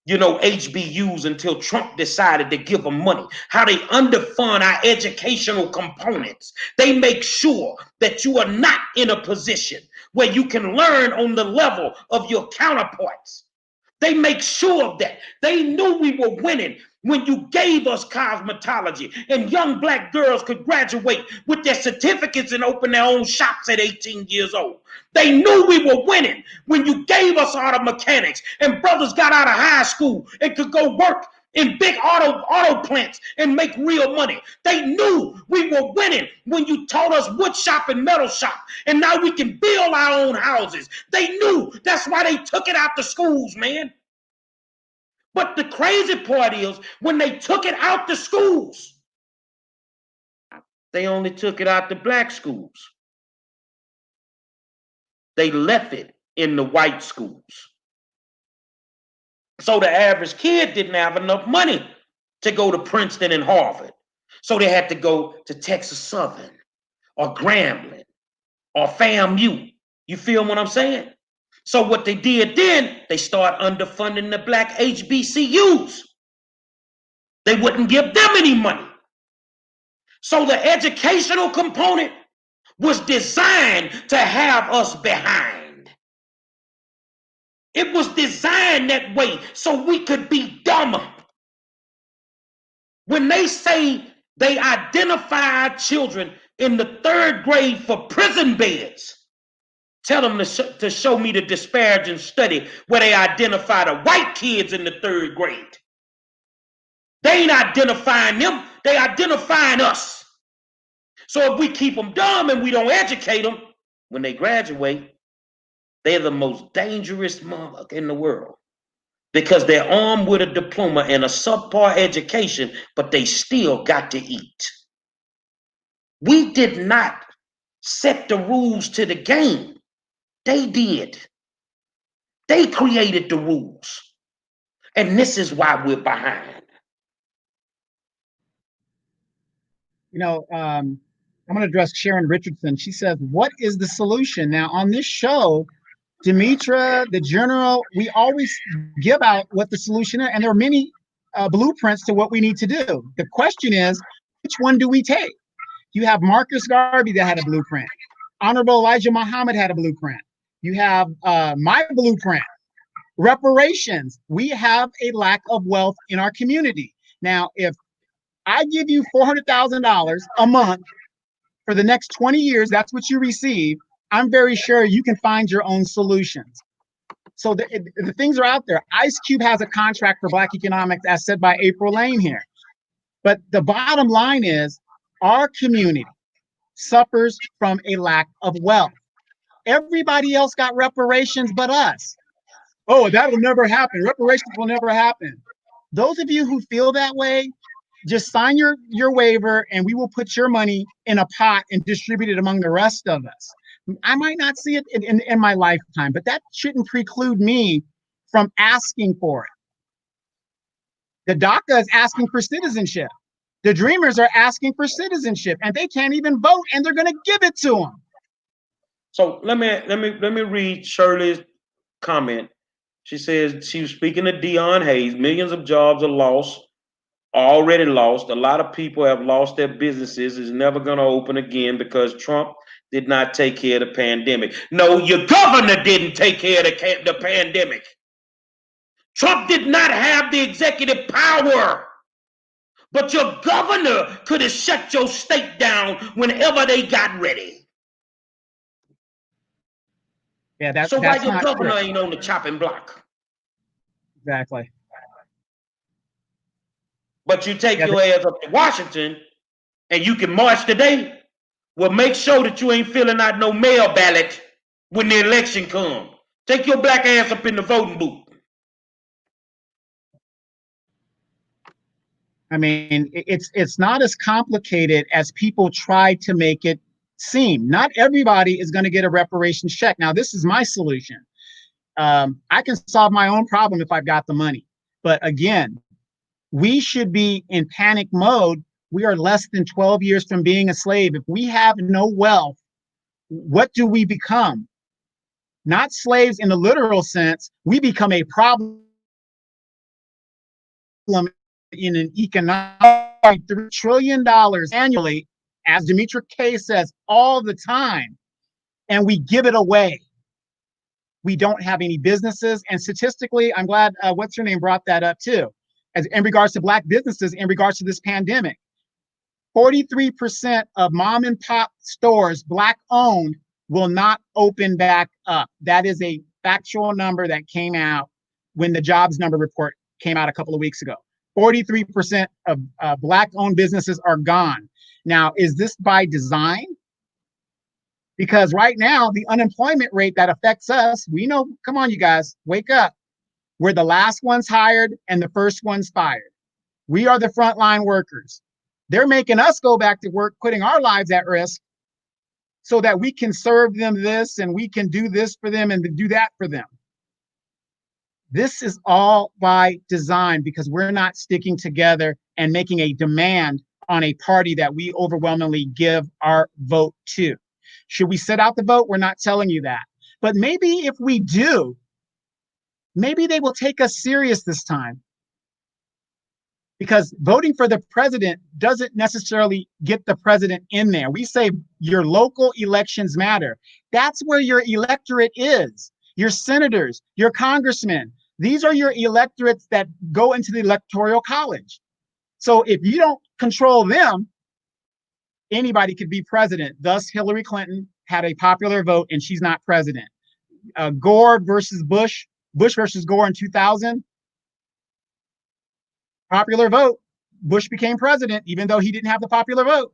HBUs until Trump decided to give them money, how they underfund our educational components. They make sure that you are not in a position where you can learn on the level of your counterparts. They make sure of that. They knew we were winning when you gave us cosmetology and young black girls could graduate with their certificates and open their own shops at 18 years old. They knew we were winning when you gave us auto mechanics and brothers got out of high school and could go work in big auto plants and make real money. They knew we were winning when you taught us wood shop and metal shop, and now we can build our own houses. They knew. That's why they took it out the schools, man. But the crazy part is when they took it out the schools, they only took it out the black schools. They left it in the white schools. So the average kid didn't have enough money to go to Princeton and Harvard. So they had to go to Texas Southern or Grambling or FAMU. You feel what I'm saying? So what they did then, they start underfunding the black HBCUs. They wouldn't give them any money. So the educational component was designed to have us behind. It was designed that way so we could be dumber. When they say they identify children in the 3rd grade for prison beds, tell them to show me the disparaging study where they identify the white kids in the 3rd grade. They ain't identifying them, they identifying us. So if we keep them dumb and we don't educate them, when they graduate, they're the most dangerous motherfucker in the world because they're armed with a diploma and a subpar education, but they still got to eat. We did not set the rules to the game. They did. They created the rules. And this is why we're behind. You know, I'm going to address Sharon Richardson. She says, what is the solution? Now, on this show, Demetra, the general, we always give out what the solution is. And there are many blueprints to what we need to do. The question is, which one do we take? You have Marcus Garvey that had a blueprint. Honorable Elijah Muhammad had a blueprint. You have my blueprint. Reparations. We have a lack of wealth in our community. Now, if I give you $400,000 a month for the next 20 years, that's what you receive. I'm very sure you can find your own solutions. So the things are out there. Ice Cube has a contract for Black economics, as said by April Lane here. But the bottom line is our community suffers from a lack of wealth. Everybody else got reparations but us. Oh, that will never happen. Reparations will never happen. Those of you who feel that way, just sign your waiver and we will put your money in a pot and distribute it among the rest of us. I might not see it in my lifetime, but that shouldn't preclude me from asking for it. The DACA is asking for citizenship. The Dreamers are asking for citizenship and they can't even vote and they're going to give it to them. So let me read Shirley's comment. She says she was speaking to Dion Hayes. Millions of jobs are lost, already lost. A lot of people have lost their businesses. It's never going to open again because Trump did not take care of the pandemic. No, your governor didn't take care of the pandemic. Trump did not have the executive power. But your governor could have shut your state down whenever they got ready. Yeah, that's why your not governor true. ain't on the chopping block? Exactly. But you take your ass up to Washington and you can march today. Well, make sure that you ain't filling out no mail ballot when the election comes. Take your black ass up in the voting booth. I mean, it's not as complicated as people try to make it seem. Not everybody is going to get a reparations check. Now, this is my solution. I can solve my own problem if I've got the money. But again, we should be in panic mode. We are less than 12 years from being a slave. If we have no wealth, what do we become? Not slaves in the literal sense. We become a problem in an economic $3 trillion annually, as Demetra K says all the time, and we give it away. We don't have any businesses. And statistically, I'm glad what's her name brought that up too. As in regards to Black businesses, in regards to this pandemic, 43% of mom and pop stores, Black owned, will not open back up. That is a factual number that came out when the jobs number report came out a couple of weeks ago. 43% of Black owned businesses are gone. Now, is this by design? Because right now, the unemployment rate that affects us, we know, come on, you guys, wake up. We're the last ones hired and the first ones fired. We are the frontline workers. They're making us go back to work, putting our lives at risk so that we can serve them this and we can do this for them and do that for them. This is all by design because we're not sticking together and making a demand on a party that we overwhelmingly give our vote to. Should we sit out the vote? We're not telling you that. But maybe if we do, maybe they will take us serious this time. Because voting for the president doesn't necessarily get the president in there. We say your local elections matter. That's where your electorate is. Your senators, your congressmen. These are your electorates that go into the electoral college. So if you don't control them, anybody could be president. Thus, Hillary Clinton had a popular vote and she's not president. Gore versus Bush, Bush versus Gore in 2000. Popular vote. Bush became president, even though he didn't have the popular vote.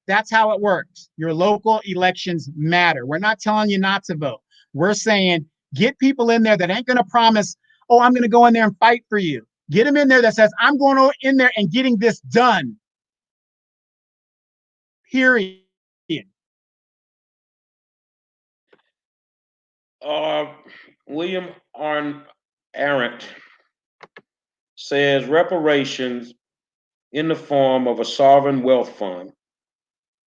That's how it works. Your local elections matter. We're not telling you not to vote. We're saying get people in there that ain't going to promise, oh, I'm going to go in there and fight for you. Get them in there that says, I'm going in there and getting this done. Period. William Arendt says reparations in the form of a sovereign wealth fund.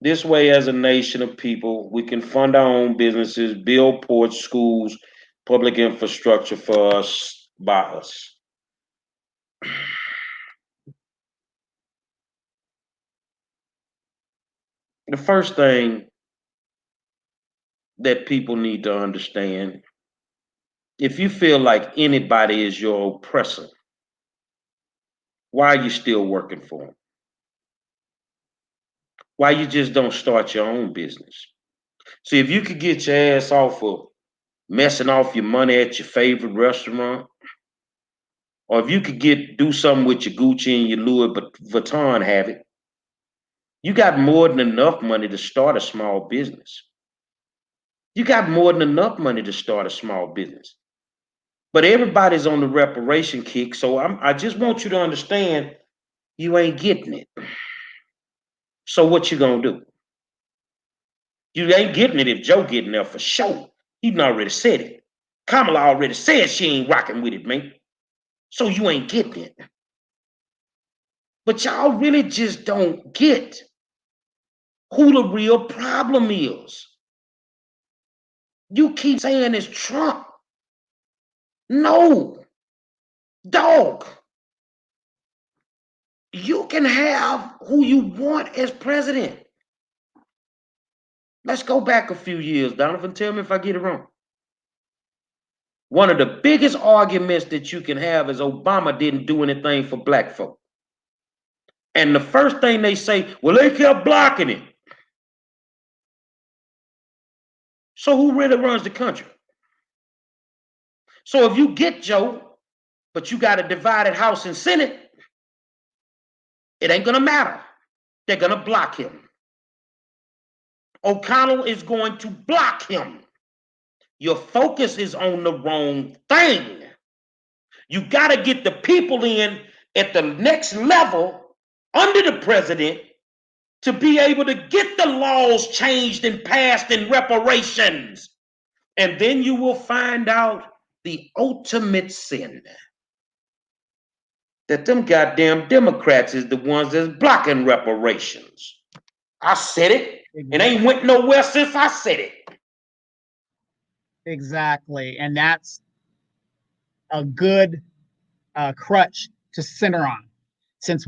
This way, as a nation of people, we can fund our own businesses, build ports, schools, public infrastructure for us, by us. The first thing that people need to understand, if you feel like anybody is your oppressor, why are you still working for them? Why you just don't start your own business? See, if you could get your ass off of messing off your money at your favorite restaurant, or if you could do something with your Gucci and your Louis Vuitton habit, you got more than enough money to start a small business. You got more than enough money to start a small business. But everybody's on the reparation kick, so I just want you to understand you ain't getting it. So what you gonna do? You ain't getting it if Joe getting there for sure. He done already said it. Kamala already said she ain't rocking with it, man. So you ain't getting it. But y'all really just don't get who the real problem is. You keep saying it's Trump. No, dog. You can have who you want as president. Let's go back a few years, Donovan. Tell me if I get it wrong. One of the biggest arguments that you can have is Obama didn't do anything for black folk. And the first thing they say, well, they kept blocking it. So who really runs the country? So if you get Joe, but you got a divided House and Senate, it ain't gonna matter. They're gonna block him. O'Connell is going to block him. Your focus is on the wrong thing. You gotta get the people in at the next level under the president to be able to get the laws changed and passed in reparations. And then you will find out the ultimate sin. That them goddamn Democrats is the ones that's blocking reparations. I said it. It ain't went nowhere since I said it. Exactly. And that's a good crutch to center on. Since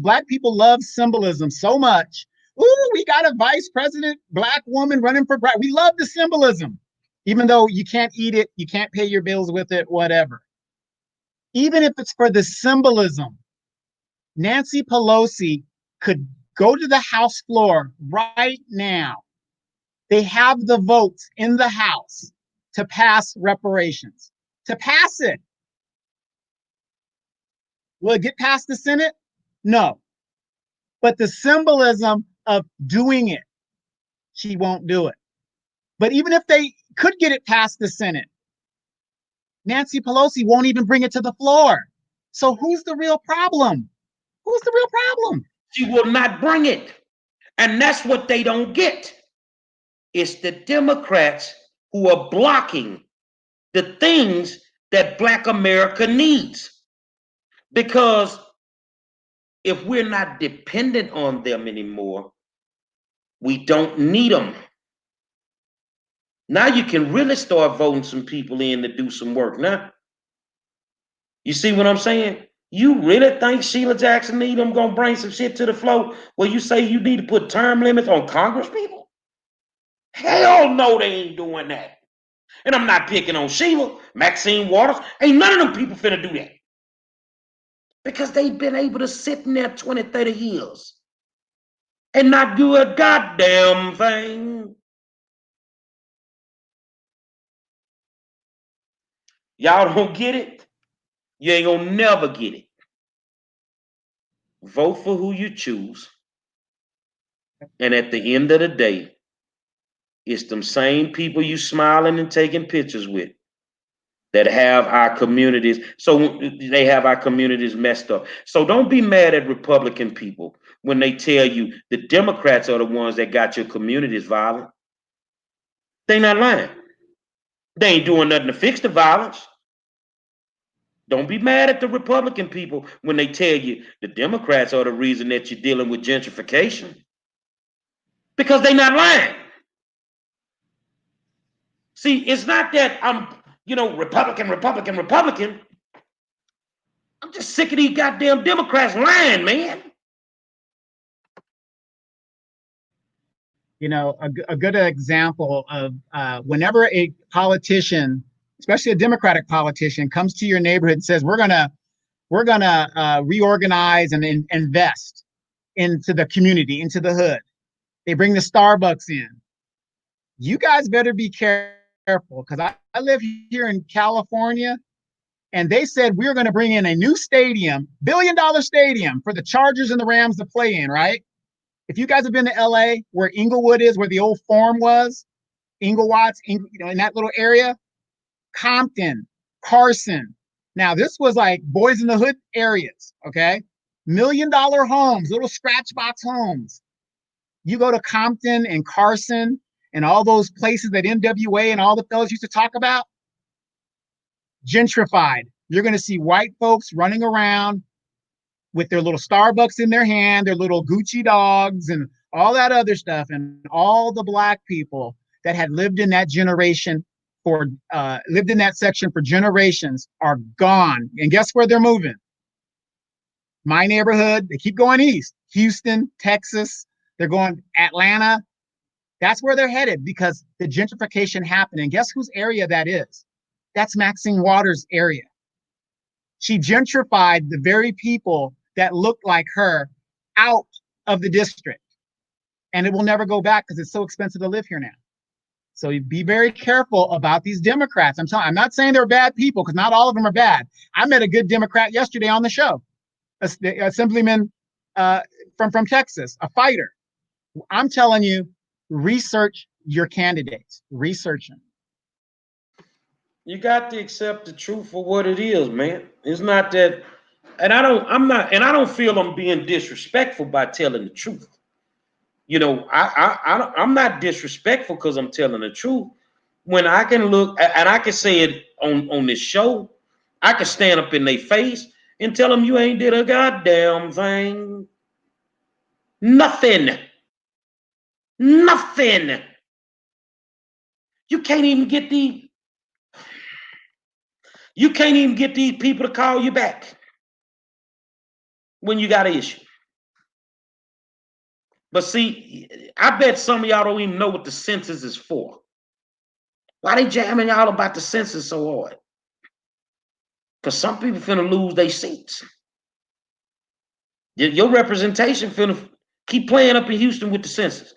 black people love symbolism so much, ooh, we got a vice president, black woman running for we love the symbolism, even though you can't eat it, you can't pay your bills with it, whatever. Even if it's for the symbolism, Nancy Pelosi could go to the House floor right now. They have the votes in the House to pass reparations, to pass it. Will it get past the Senate? No. But the symbolism of doing it, she won't do it. But even if they could get it past the Senate, Nancy Pelosi won't even bring it to the floor. So who's the real problem? Who's the real problem? She will not bring it. And that's what they don't get. It's the Democrats who are blocking the things that Black America needs. Because if we're not dependent on them anymore, we don't need them. Now you can really start voting some people in to do some work. Now, you see what I'm saying? You really think Sheila Jackson Needham gonna bring some shit to the floor where you say you need to put term limits on Congress people? Hell no, they ain't doing that. And I'm not picking on Sheila, Maxine Waters. Ain't none of them people finna do that. Because they've been able to sit in there 20, 30 years and not do a goddamn thing. Y'all don't get it? You ain't gonna never get it. vote for who you choose, and at the end of the day, it's them same people you smiling and taking pictures with that have our communities. So they have our communities messed up. So don't be mad at Republican people when they tell you the Democrats are the ones that got your communities violent. They not lying. They ain't doing nothing to fix the violence. Don't be mad at the Republican people when they tell you the Democrats are the reason that you're dealing with gentrification. Because they not lying. See, it's not that I'm, Republican, Republican, Republican. I'm just sick of these goddamn Democrats lying, man. A good example of whenever a politician, especially a Democratic politician, comes to your neighborhood and says, we're gonna reorganize and invest into the community, into the hood. They bring the Starbucks in. You guys better be careful, because I live here in California, and they said we're going to bring in a new stadium, $1 billion stadium for the Chargers and the Rams to play in, right? If you guys have been to LA, where Inglewood is, where the old Forum was, Inglewood's, in that little area, Compton, Carson. Now, this was like boys in the hood areas, okay? $1 million homes, little scratch box homes. You go to Compton and Carson and all those places that NWA and all the fellas used to talk about, gentrified. You're going to see white folks running around with their little Starbucks in their hand, their little Gucci dogs, and all that other stuff. And all the black people that had lived in that generation lived in that section for generations are gone. And guess where they're moving? My neighborhood. They keep going east. Houston, Texas. They're going Atlanta. That's where they're headed because the gentrification happened. And guess whose area that is? That's Maxine Waters' area. She gentrified the very people that looked like her out of the district. And it will never go back because it's so expensive to live here now. So you be very careful about these Democrats. I'm not saying they're bad people, because not all of them are bad. I met a good Democrat yesterday on the show, a assemblyman from Texas, a fighter. I'm telling you, research your candidates. Research them. You got to accept the truth for what it is, man. It's not that, and I don't feel I'm being disrespectful by telling the truth. I'm not disrespectful because I'm telling the truth. When I can look, and I can say it on this show, I can stand up in their face and tell them you ain't did a goddamn thing. Nothing. Nothing. You can't even get these people to call you back when you got an issue. But see, I bet some of y'all don't even know what the census is for. Why they jamming y'all about the census so hard? Because some people finna lose their seats. Your representation finna keep playing up in Houston with the census.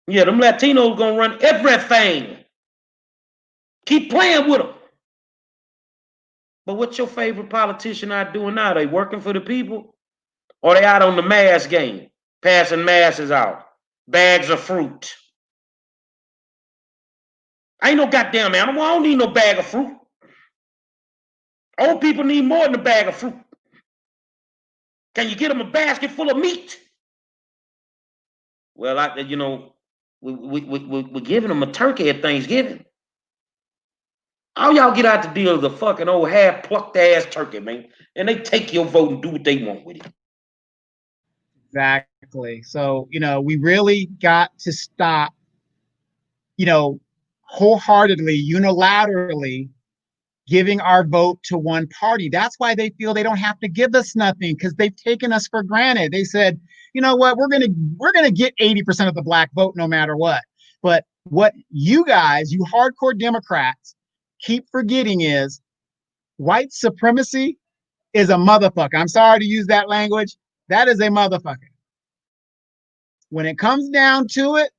Yeah, them Latinos gonna run everything. Keep playing with them. But what's your favorite politician out doing now? They working for the people? Or they out on the mass game, passing masses out, bags of fruit? I ain't no goddamn animal. I don't need no bag of fruit. Old people need more than a bag of fruit. Can you get them a basket full of meat? Well, we're giving them a turkey at Thanksgiving. All y'all get out the deal is a fucking old half-plucked ass turkey, man. And they take your vote and do what they want with it. Exactly. So, we really got to stop, wholeheartedly, unilaterally giving our vote to one party. That's why they feel they don't have to give us nothing, because they've taken us for granted. They said, you know what, we're gonna get 80% of the black vote no matter what. But what you guys, you hardcore Democrats, keep forgetting is white supremacy is a motherfucker. I'm sorry to use that language. That is a motherfucker. When it comes down to it,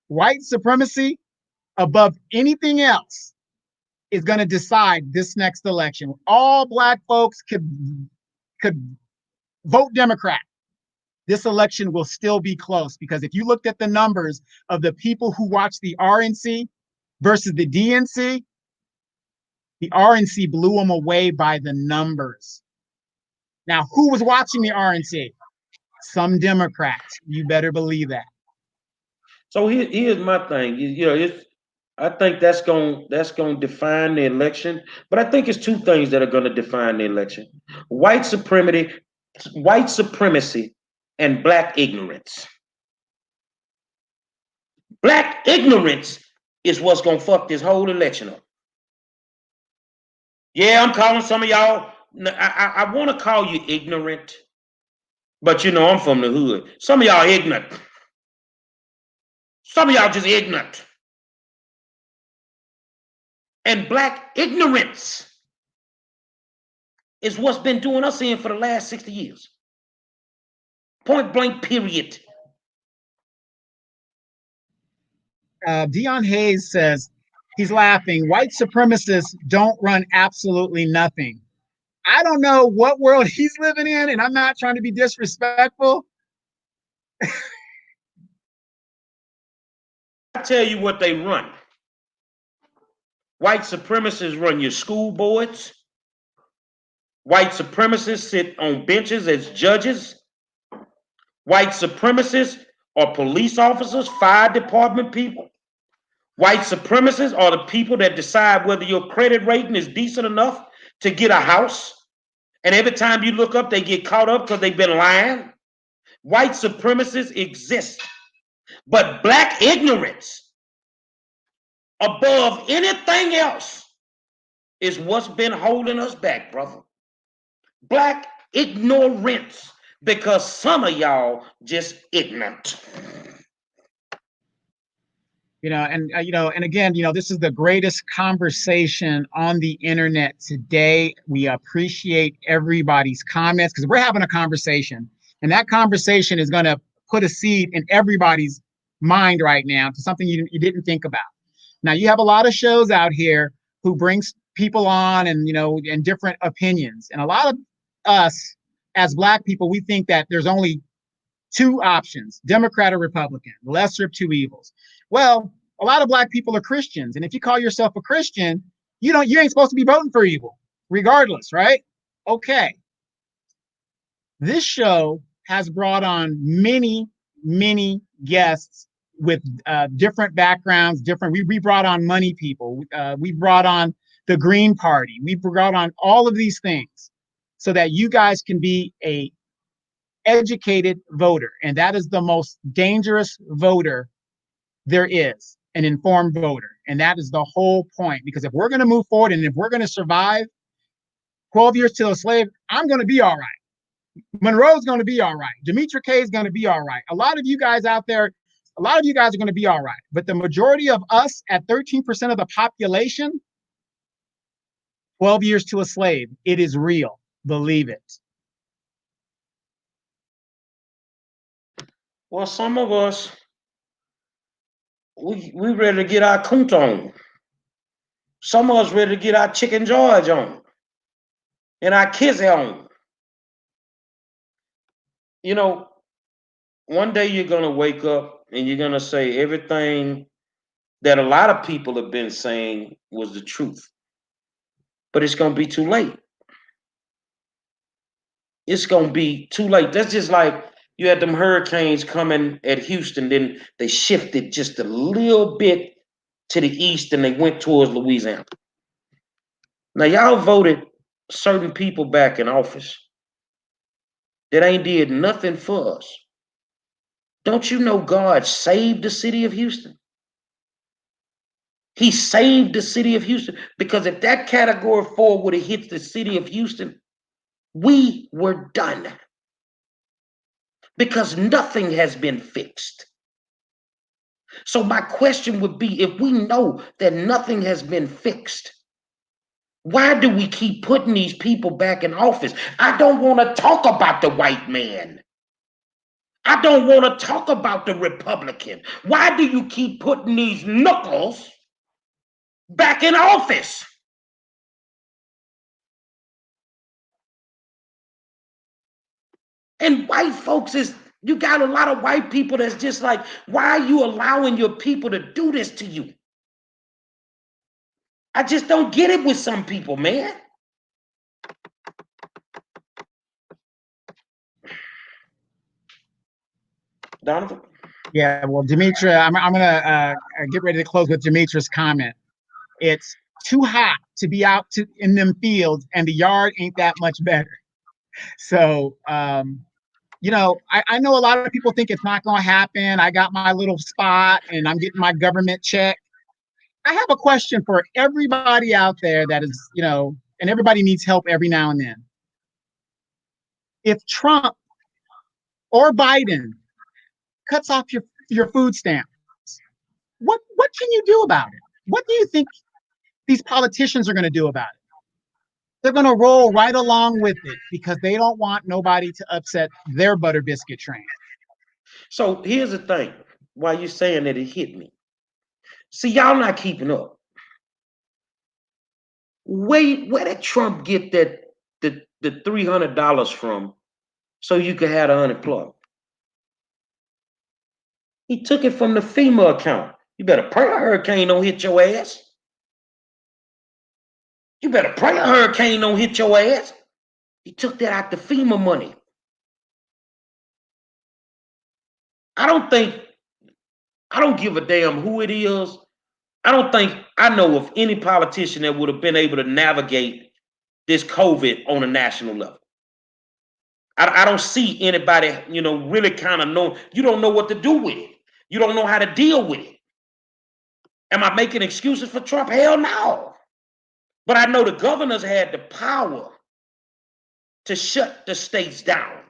white supremacy above anything else is going to decide this next election. All black folks could vote Democrat. This election will still be close, because if you looked at the numbers of the people who watched the RNC versus the DNC, the RNC blew them away by the numbers. Now, who was watching the RNC? Some Democrats. You better believe that. So here's my thing. I think that's going to define the election. But I think it's two things that are going to define the election: white supremacy, and black ignorance. Black ignorance is what's going to fuck this whole election up. Yeah, I'm calling some of y'all. I want to call you ignorant, but I'm from the hood. Some of y'all ignorant. Some of y'all just ignorant. And black ignorance is what's been doing us in for the last 60 years. Point blank, period. Dion Hayes says, he's laughing, white supremacists don't run absolutely nothing. I don't know what world he's living in, and I'm not trying to be disrespectful. I tell you what they run. White supremacists run your school boards. White supremacists sit on benches as judges. White supremacists are police officers, fire department people. White supremacists are the people that decide whether your credit rating is decent enough to get a house. And every time you look up, they get caught up because they've been lying. White supremacists exist. But black ignorance, above anything else, is what's been holding us back, brother. Black ignorance, because some of y'all just ignorant. And again, this is the greatest conversation on the internet today. We appreciate everybody's comments, because we're having a conversation, and that conversation is going to put a seed in everybody's mind right now to something you didn't think about. Now, you have a lot of shows out here who brings people on and different opinions. And a lot of us as Black people, we think that there's only two options, Democrat or Republican, lesser of two evils. Well, a lot of Black people are Christians. And if you call yourself a Christian, you ain't supposed to be voting for evil, regardless, right? Okay. This show has brought on many, many guests with different backgrounds, we brought on money people. We brought on the Green Party. We brought on all of these things so that you guys can be a educated voter. And that is the most dangerous voter there is, an informed voter. And that is the whole point, because if we're going to move forward and if we're going to survive 12 years to a slave, I'm going to be all right. Monroe's going to be all right. Demetra K is going to be all right. A lot of you guys out there, a lot of you guys are going to be all right. But the majority of us at 13% of the population, 12 years to a slave, it is real. Believe it. Well, some of us, we ready to get our coont on. Some of us ready to get our Chicken George on and our Kizzy on. One day you're going to wake up and you're going to say everything that a lot of people have been saying was the truth. But it's going to be too late. It's going to be too late. That's just like you had them hurricanes coming at Houston, then they shifted just a little bit to the east and they went towards Louisiana. Now, y'all voted certain people back in office that ain't did nothing for us. Don't you know God saved the city of Houston? He saved the city of Houston, because if that category 4 would have hit the city of Houston, we were done, because nothing has been fixed. So my question would be, if we know that nothing has been fixed, why do we keep putting these people back in office? I don't want to talk about the white man. I don't want to talk about the Republican. Why do you keep putting these knuckles back in office? And white folks you got a lot of white people that's just like, why are you allowing your people to do this to you? I just don't get it with some people, man. Donovan? Yeah, well, Demetra, I'm gonna get ready to close with Demetra's comment. It's too hot to be out in them fields, and the yard ain't that much better. So, I know a lot of people think it's not going to happen. I got my little spot, and I'm getting my government check. I have a question for everybody out there that is, and everybody needs help every now and then. If Trump or Biden cuts off your food stamps, what can you do about it? What do you think these politicians are going to do about it? They're going to roll right along with it because they don't want nobody to upset their butter biscuit train. So here's the thing. Why you saying that, it hit me. See, y'all not keeping up. Where did Trump get the $300 from so you could have the unemployment? He took it from the FEMA account. You better pray a hurricane don't hit your ass. You better pray a hurricane don't hit your ass. He took that out the FEMA money. I don't give a damn who it is. I don't think I know of any politician that would have been able to navigate this COVID on a national level. I don't see anybody, really kind of know. You don't know what to do with it. You don't know how to deal with it. Am I making excuses for Trump? Hell no. But I know the governors had the power to shut the states down.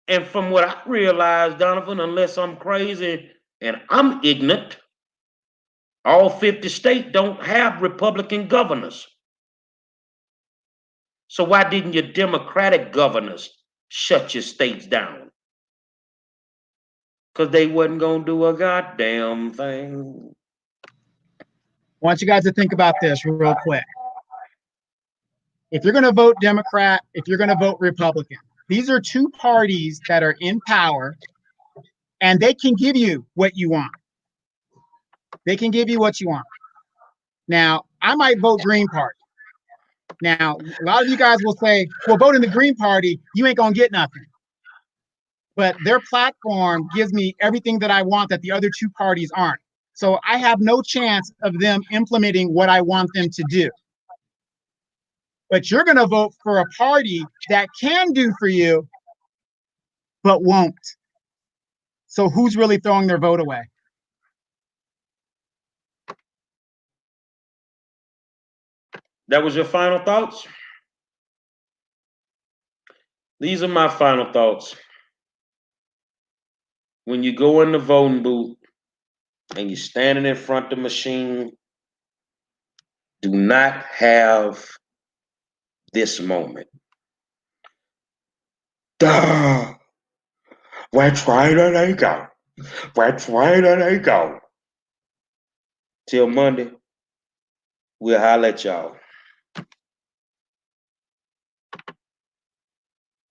And from what I realized, Donovan, unless I'm crazy and I'm ignorant, all 50 states don't have Republican governors. So why didn't your Democratic governors shut your states down? Because they wasn't going to do a goddamn thing. I want you guys to think about this real quick. If you're going to vote Democrat, if you're going to vote Republican, these are two parties that are in power, and they can give you what you want. They can give you what you want. Now, I might vote Green Party. Now, a lot of you guys will say, well, voting the Green Party, you ain't going to get nothing. But their platform gives me everything that I want that the other two parties aren't. So I have no chance of them implementing what I want them to do. But you're going to vote for a party that can do for you, but won't. So who's really throwing their vote away? That was your final thoughts? These are my final thoughts. When you go in the voting booth and you're standing in front of the machine, do not have this moment. Duh. Which way do they go? Which way do they go? Till Monday, we'll holler at y'all.